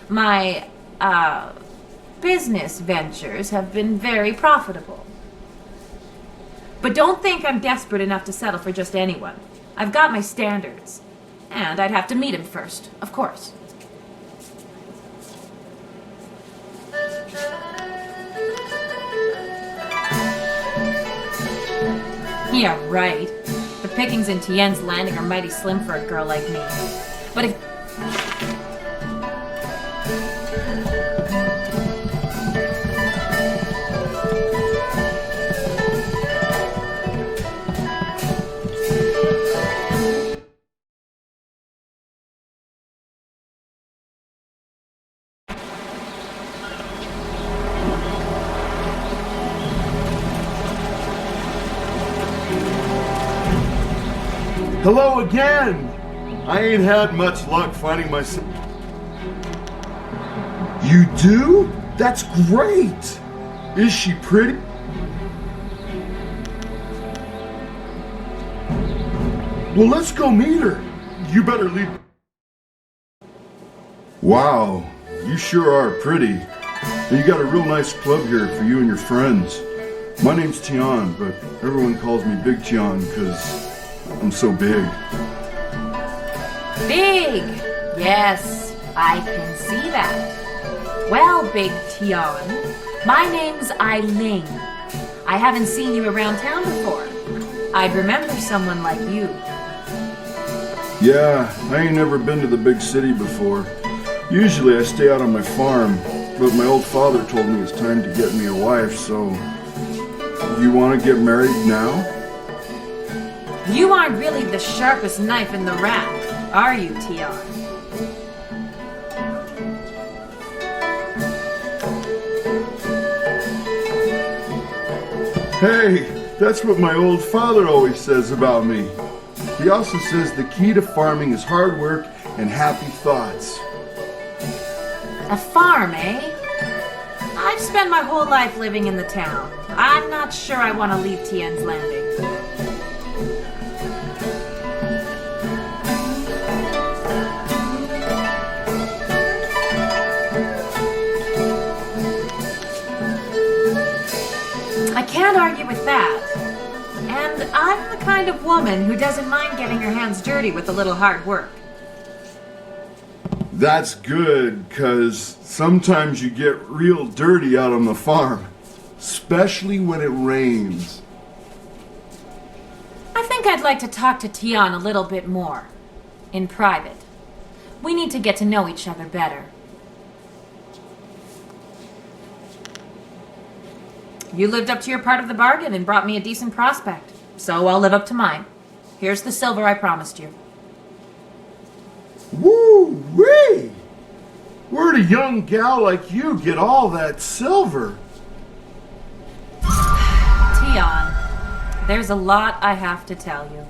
My, business ventures have been very profitable. But don't think I'm desperate enough to settle for just anyone. I've got my standards. And I'd have to meet him first, of course. Yeah, right. The pickings in Tien's Landing are mighty slim for a girl like me. But if... Hello again! I ain't had much luck finding myself. You do? That's great! Is she pretty? Well, let's go meet her. You better leave. Wow, you sure are pretty. And you got a real nice club here for you and your friends. My name's Tian, but everyone calls me Big Tian because I'm so big. Big! Yes, I can see that. Well, Big Tian, my name's Eileen. I haven't seen you around town before. I'd remember someone like you. Yeah, I ain't never been to the big city before. Usually I stay out on my farm, but my old father told me it's time to get me a wife, so... You want to get married now? You aren't really the sharpest knife in the rack, are you, Tian? Hey, that's what my old father always says about me. He also says the key to farming is hard work and happy thoughts. A farm, eh? I've spent my whole life living in the town. I'm not sure I want to leave Tian's Landing. I can't argue with that. And I'm the kind of woman who doesn't mind getting her hands dirty with a little hard work. That's good, 'cause sometimes you get real dirty out on the farm, especially when it rains. I think I'd like to talk to Tian a little bit more. In private. We need to get to know each other better. You lived up to your part of the bargain and brought me a decent prospect. So I'll live up to mine. Here's the silver I promised you. Woo-wee! Where'd a young gal like you get all that silver? Tian, there's a lot I have to tell you.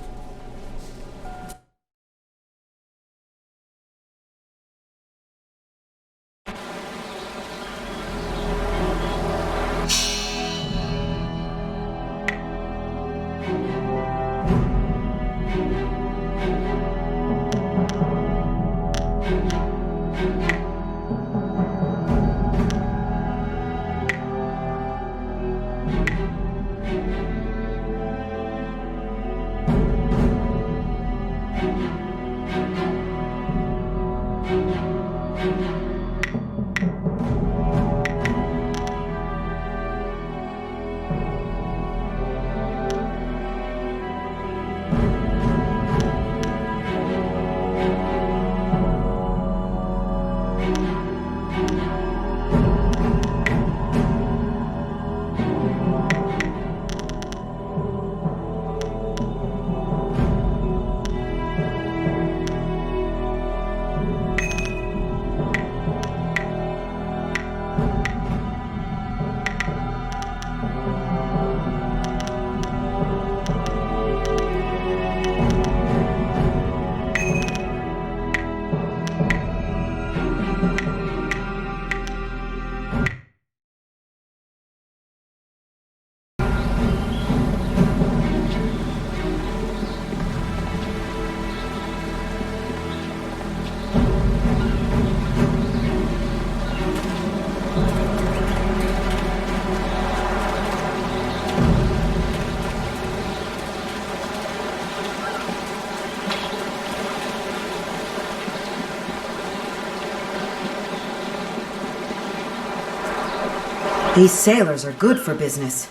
These sailors are good for business.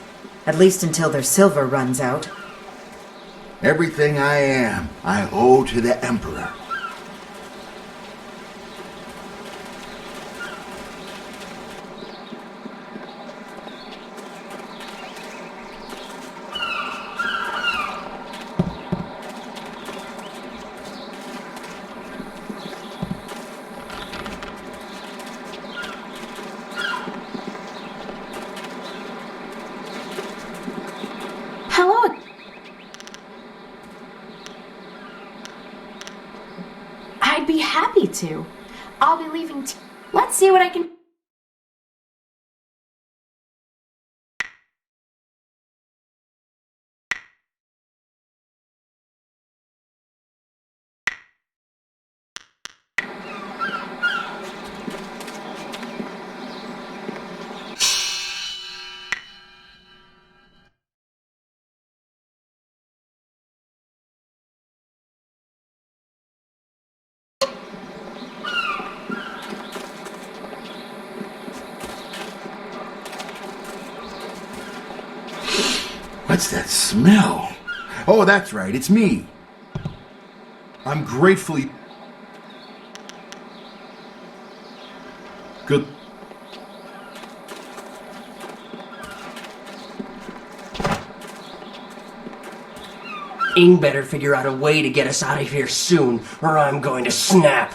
At least until their silver runs out. Everything I am, I owe to the Emperor. to. I'll be leaving let's see what I can... What's that smell? Oh, that's right, it's me. I'm gratefully... Good. Ing better figure out a way to get us out of here soon, or I'm going to snap.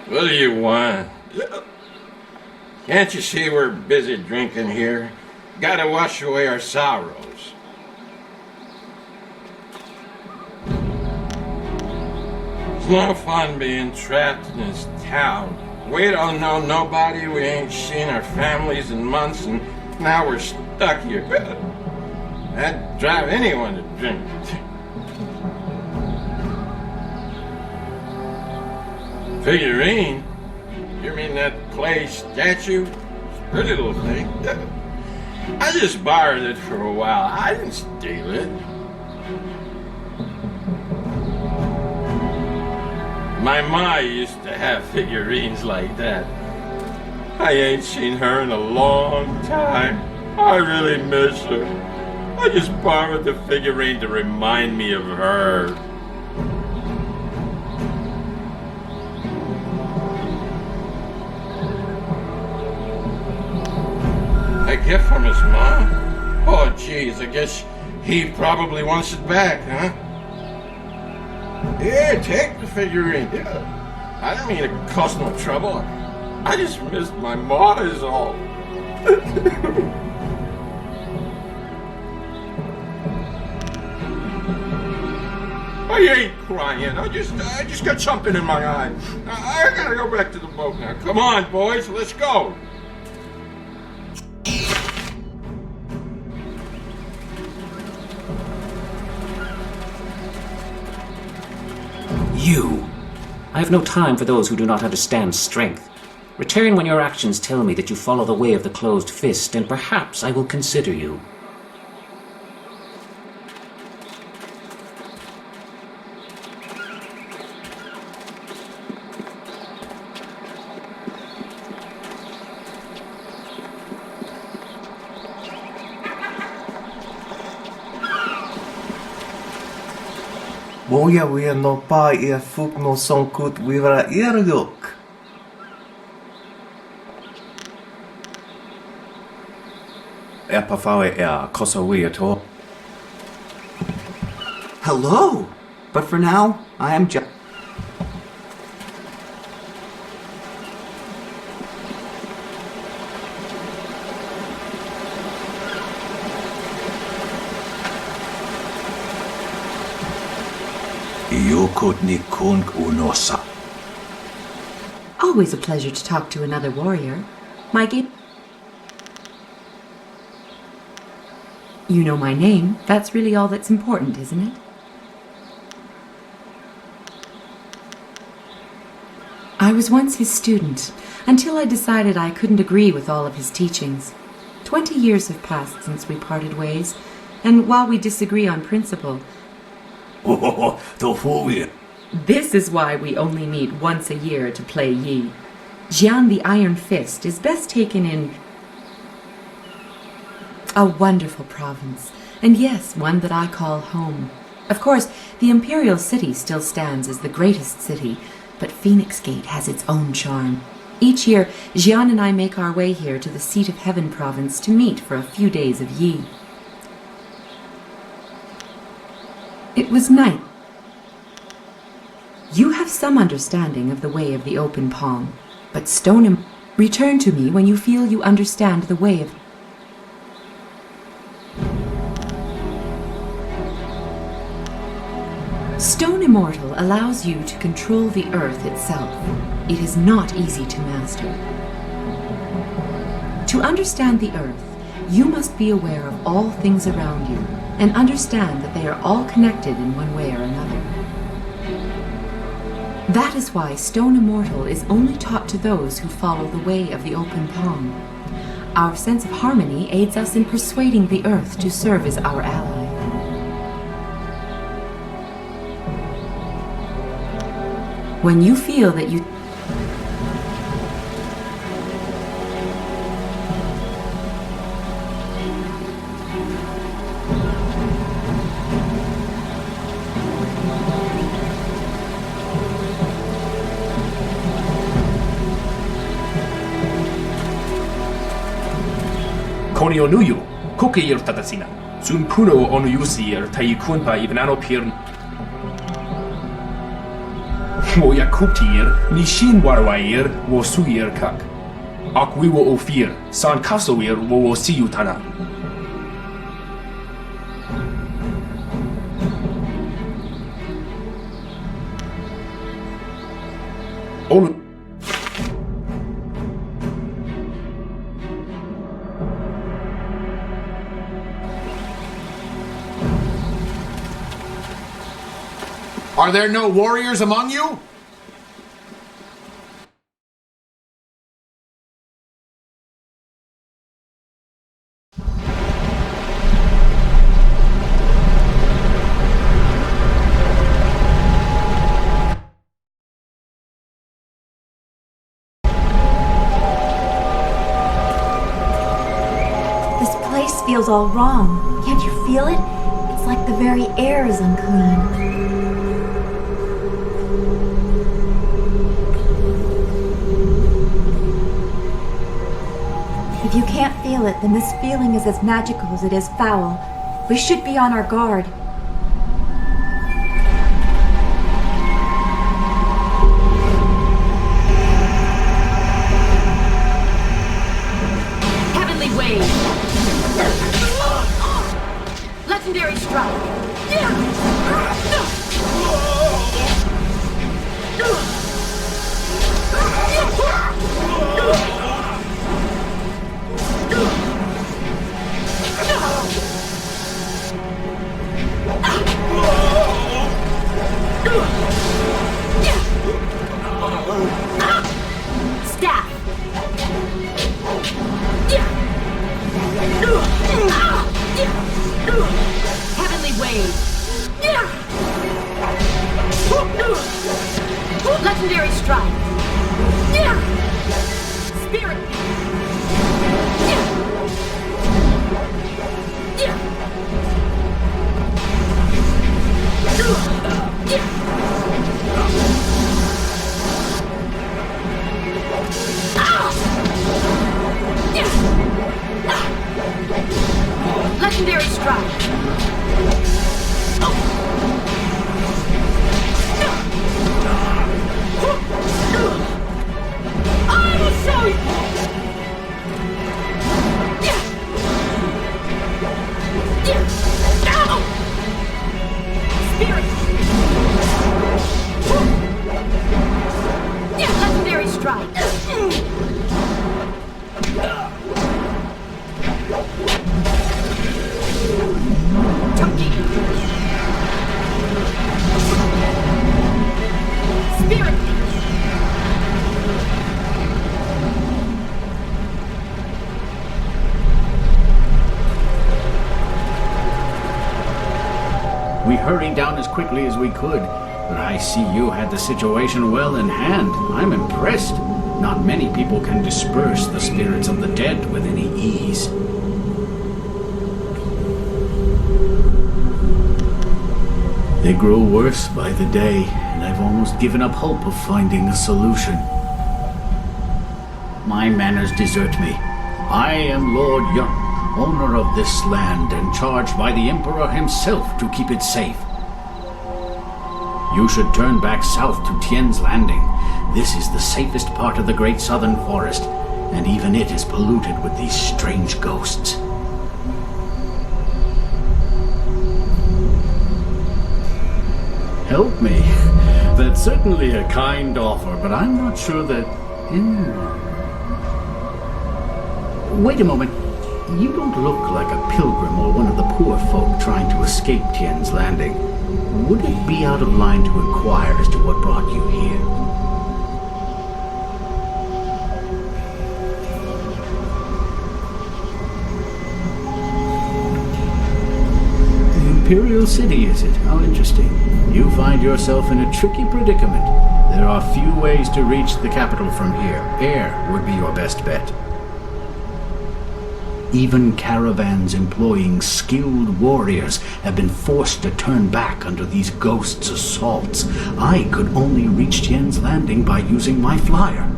What do you want? Can't you see we're busy drinking here? Gotta wash away our sorrows. It's no fun being trapped in this town. We don't know nobody, we ain't seen our families in months, and now we're stuck here. That'd drive anyone to drink. Figurine? You mean that clay statue? It's a pretty little thing. I just borrowed it for a while. I didn't steal it. My ma used to have figurines like that. I ain't seen her in a long time. I really miss her. I just borrowed the figurine to remind me of her. A gift from his mom? Oh, geez, I guess he probably wants it back, huh? Yeah, take the figurine. Yeah. I didn't mean to cause no trouble. I just missed my ma is all. I ain't crying. I just got something in my eye. I gotta go back to the boat now. Come on, boys, let's go. You! I have no time for those who do not understand strength. Return when your actions tell me that you follow the way of the closed fist, and perhaps I will consider you. Moja wea no pa ia fuk no sonkut wira irguk. E pafawe ea kosa wea to. Hello! But for now, I am just... Yokot ni kung unosa. Always a pleasure to talk to another warrior. My game... You know my name. That's really all that's important, isn't it? I was once his student, until I decided I couldn't agree with all of his teachings. 20 years have passed since we parted ways, and while we disagree on principle, this is why we only meet once a year to play Yi. Jian the Iron Fist is best taken in a wonderful province, and yes, one that I call home. Of course, the Imperial City still stands as the greatest city, but Phoenix Gate has its own charm. Each year, Jian and I make our way here to the Seat of Heaven province to meet for a few days of Yi. It was night. You have some understanding of the way of the open palm, but Stoneham, return to me when you feel you understand the way of... Immortal allows you to control the earth itself. It is not easy to master. To understand the earth, you must be aware of all things around you and understand that they are all connected in one way or another. That is why Stone Immortal is only taught to those who follow the way of the open palm. Our sense of harmony aids us in persuading the earth to serve as our ally. When you feel that you Koni onuyu, koke ir tatasina. Sun puno onuyusir tai kunpa ibnano pirn. Wo yakuptir, nishin warwair, wo suyir kak. Akwi wo ofir, san kasoir wo siyutana. Olu. Are there no warriors among you? This place feels all wrong. Can't you feel it? It's like the very air is unclean. If you can't feel it, then this feeling is as magical as it is foul. We should be on our guard. Heavenly wave. Legendary strike. Staff. Heavenly wave. Legendary strike. Spirit. Legendary strike. I will show you. Spirit. Legendary strike. Spirit. We hurried down as quickly as we could, but I see you had the situation well in hand. I'm impressed. Not many people can disperse the spirits of the dead with any ease. They grow worse by the day, and I've almost given up hope of finding a solution. My manners desert me. I am Lord Young, owner of this land and charged by the Emperor himself to keep it safe. You should turn back south to Tien's Landing. This is the safest part of the Great Southern Forest, and even it is polluted with these strange ghosts. Help me? That's certainly a kind offer, but I'm not sure that... Wait a moment. You don't look like a pilgrim or one of the poor folk trying to escape Tien's Landing. Would it be out of line to inquire as to what brought you here? The Imperial City, is it? How interesting. You find yourself in a tricky predicament. There are few ways to reach the capital from here. Air would be your best bet. Even caravans employing skilled warriors have been forced to turn back under these ghosts' assaults. I could only reach Tien's Landing by using my flyer.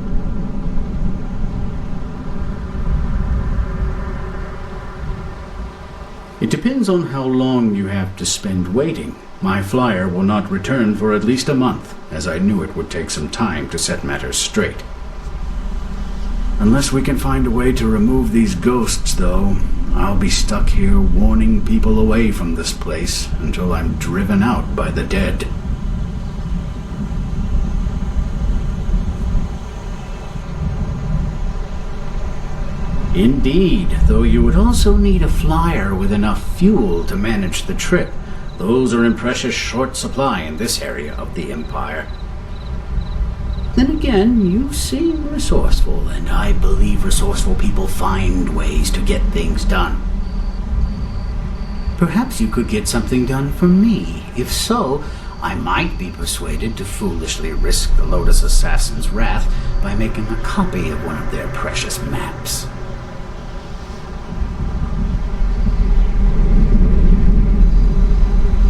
It depends on how long you have to spend waiting. My flyer will not return for at least a month, as I knew it would take some time to set matters straight. Unless we can find a way to remove these ghosts, though, I'll be stuck here warning people away from this place until I'm driven out by the dead. Indeed, though you would also need a flyer with enough fuel to manage the trip. Those are in precious short supply in this area of the Empire. Then again, you seem resourceful, and I believe resourceful people find ways to get things done. Perhaps you could get something done for me. If so, I might be persuaded to foolishly risk the Lotus Assassin's wrath by making a copy of one of their precious maps.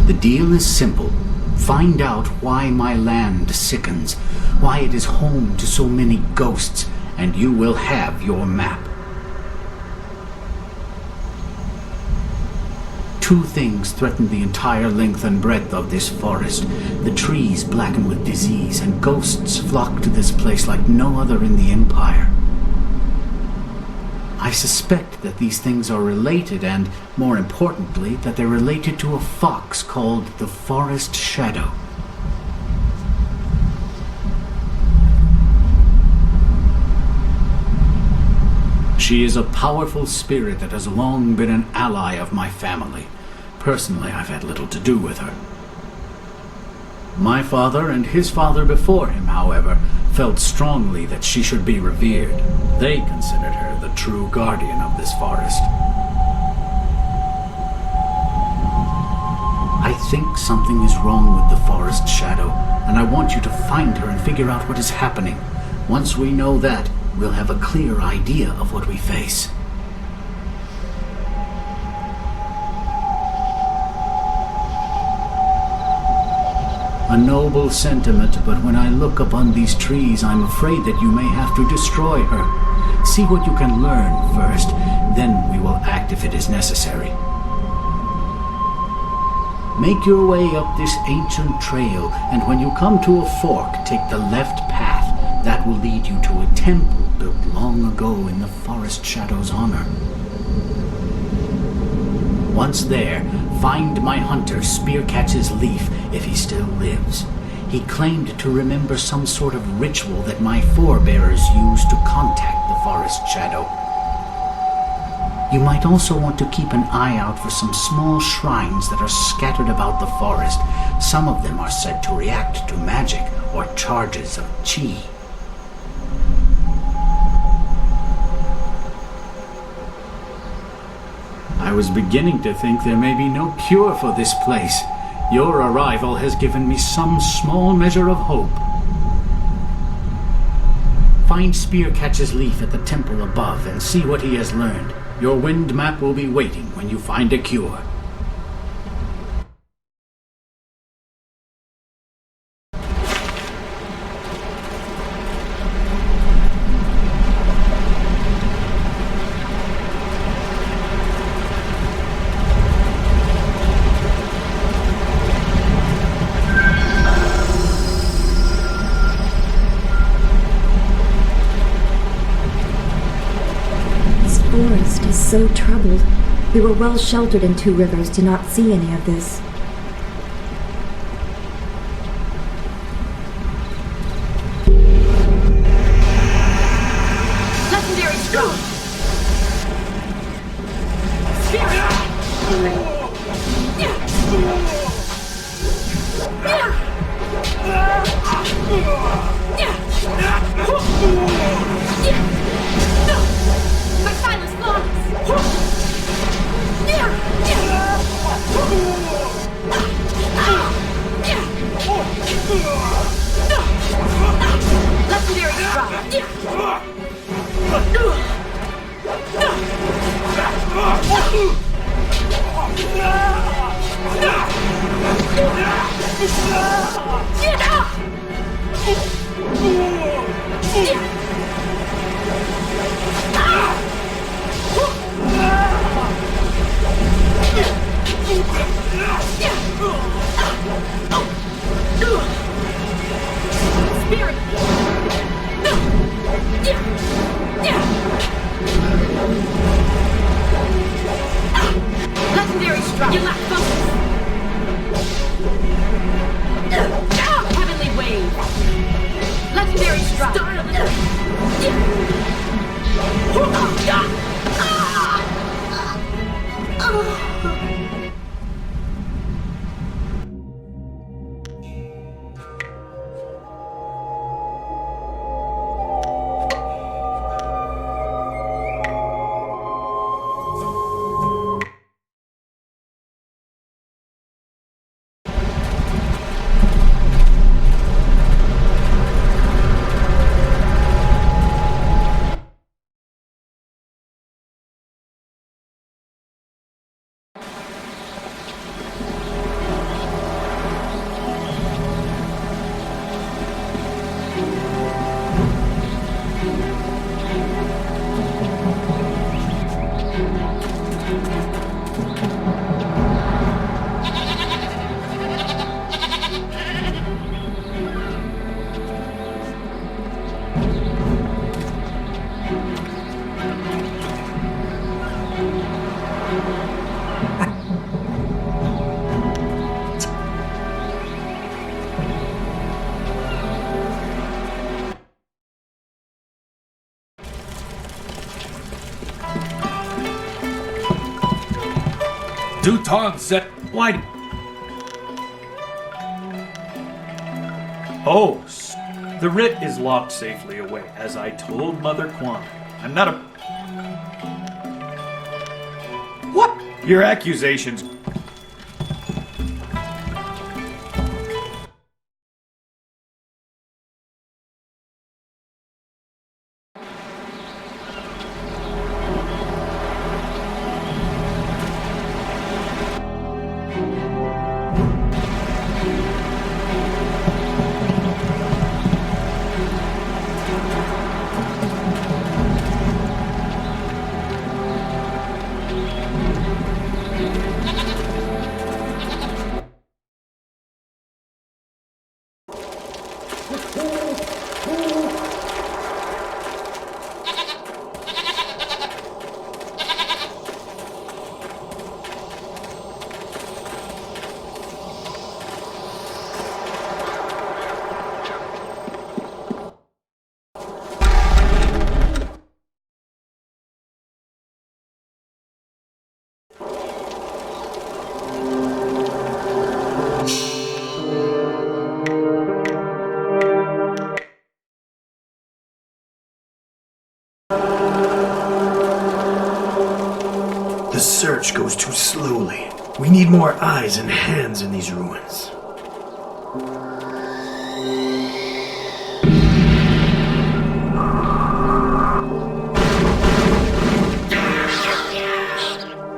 The deal is simple. Find out why my land sickens, why it is home to so many ghosts, and you will have your map. Two things threaten the entire length and breadth of this forest. The trees blacken with disease, and ghosts flock to this place like no other in the Empire. I suspect that these things are related, and, more importantly, that they're related to a fox called the Forest Shadow. She is a powerful spirit that has long been an ally of my family. Personally, I've had little to do with her. My father and his father before him, however, felt strongly that she should be revered. They considered her the true guardian of this forest. I think something is wrong with the Forest Shadow, and I want you to find her and figure out what is happening. Once we know that, we'll have a clear idea of what we face. A noble sentiment, but when I look upon these trees, I'm afraid that you may have to destroy her. See what you can learn first, then we will act if it is necessary. Make your way up this ancient trail, and when you come to a fork, take the left path. That will lead you to a temple built long ago in the Forest Shadow's honor. Once there, find my hunter Spearcatch's Leaf if he still lives. He claimed to remember some sort of ritual that my forebears used to contact the Forest Shadow. You might also want to keep an eye out for some small shrines that are scattered about the forest. Some of them are said to react to magic or charges of chi. I was beginning to think there may be no cure for this place. Your arrival has given me some small measure of hope. Find Spearcatch's Leaf at the temple above and see what he has learned. Your wind map will be waiting when you find a cure. So troubled. We were well sheltered in Two Rivers to not see any of this. My style is flawless! Legendary strike! Spirit! Legendary strike! You lack focus! Heavenly wave! Legendary strike! Duton set. Why? Oh, the writ is locked safely away, as I told Mother Kwan. I'm not a. What? Your accusations. The search goes too slowly. We need more eyes and hands in these ruins.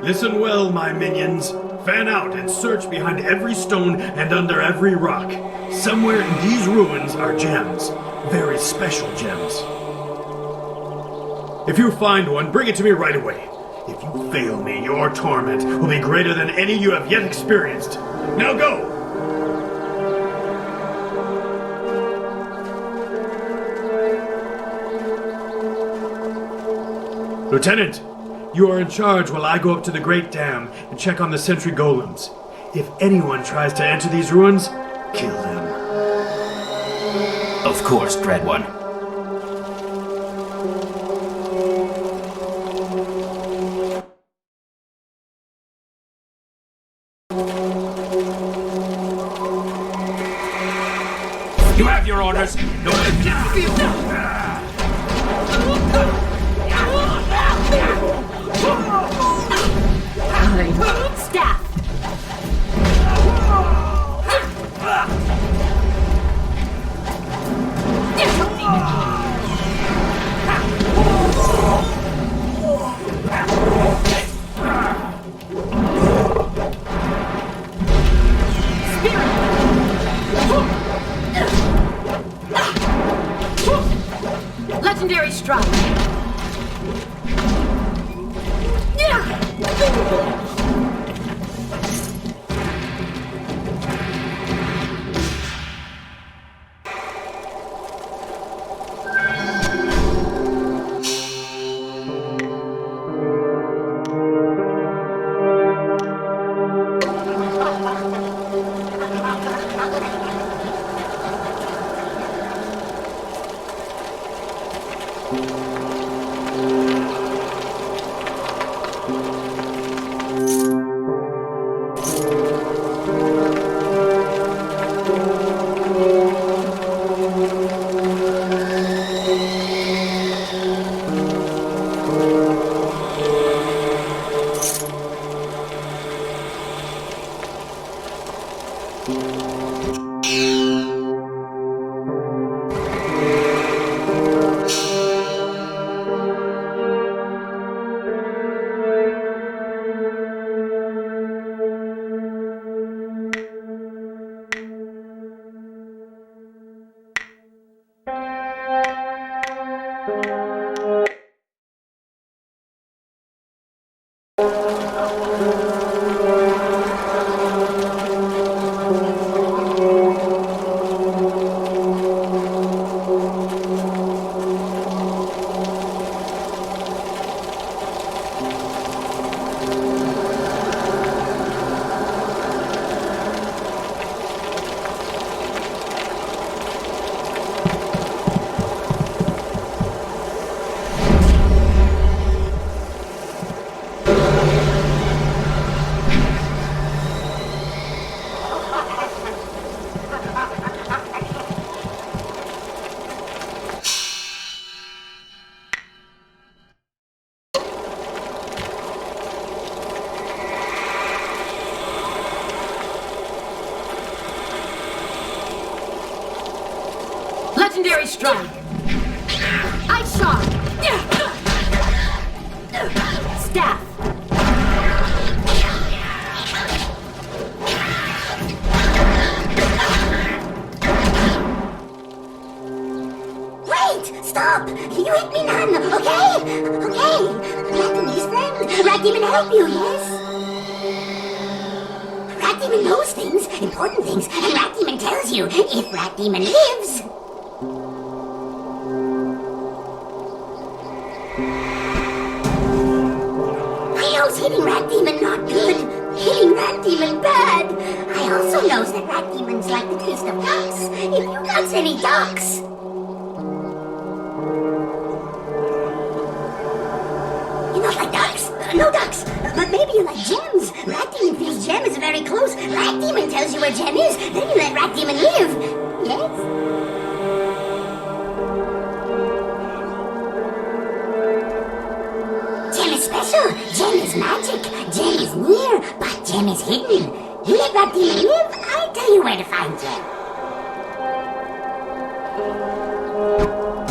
Listen well, my minions. Fan out and search behind every stone and under every rock. Somewhere in these ruins are gems. Very special gems. If you find one, bring it to me right away. If you fail me, your torment will be greater than any you have yet experienced. Now go! Lieutenant, you are in charge while I go up to the Great Dam and check on the sentry golems. If anyone tries to enter these ruins, kill them. Of course, Dread One. yours! No one can feel Staff! Legendary strike! Legendary strike! Ice shot! Staff! Wait! Stop! You hit me none, okay? Okay! Rat Demon's friend! Rat Demon help you, yes? Rat Demon knows things, important things, and Rat Demon tells you if Rat Demon lives. I knows hitting Rat Demon not good, hitting Rat Demon bad. I also knows that Rat Demons like the taste of ducks. If you got any ducks. You not like ducks? No ducks. But maybe you like gems. Rat Demon feels gem is very close. Rat Demon tells you where gem is. Then you let Rat Demon live. Yes? Gem is special. Gem is magic. Gem is near, but gem is hidden. You let Rat Demon live, I tell you where to find gem.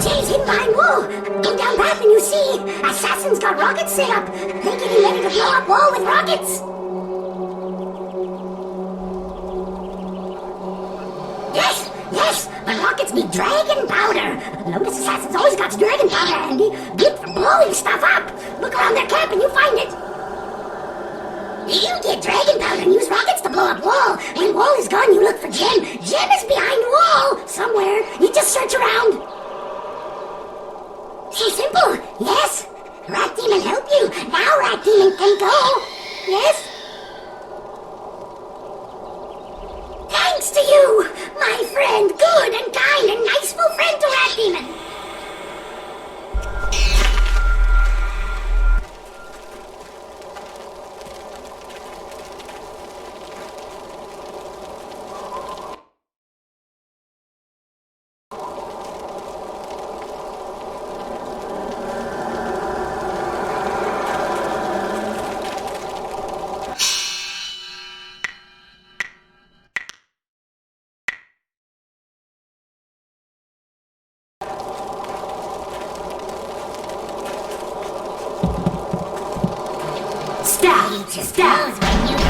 Gem's hidden behind wall. Go down path and you see. Assassins got rockets set up. They're getting ready to blow up wall with rockets. Yes, yes, but rockets need dragon powder. Lotus assassins always got dragon powder handy. Good for blowing stuff up. Look around their camp and you find it. You get dragon powder and use rockets to blow up wall. When wall is gone, you look for gem. Gem is behind wall somewhere. You just search around. So simple, yes? Rat Demon help you. Now Rat Demon can go. Yes? Thanks to you, my friend. Good and kind and niceful friend to Rat Demon. Stab! Stab!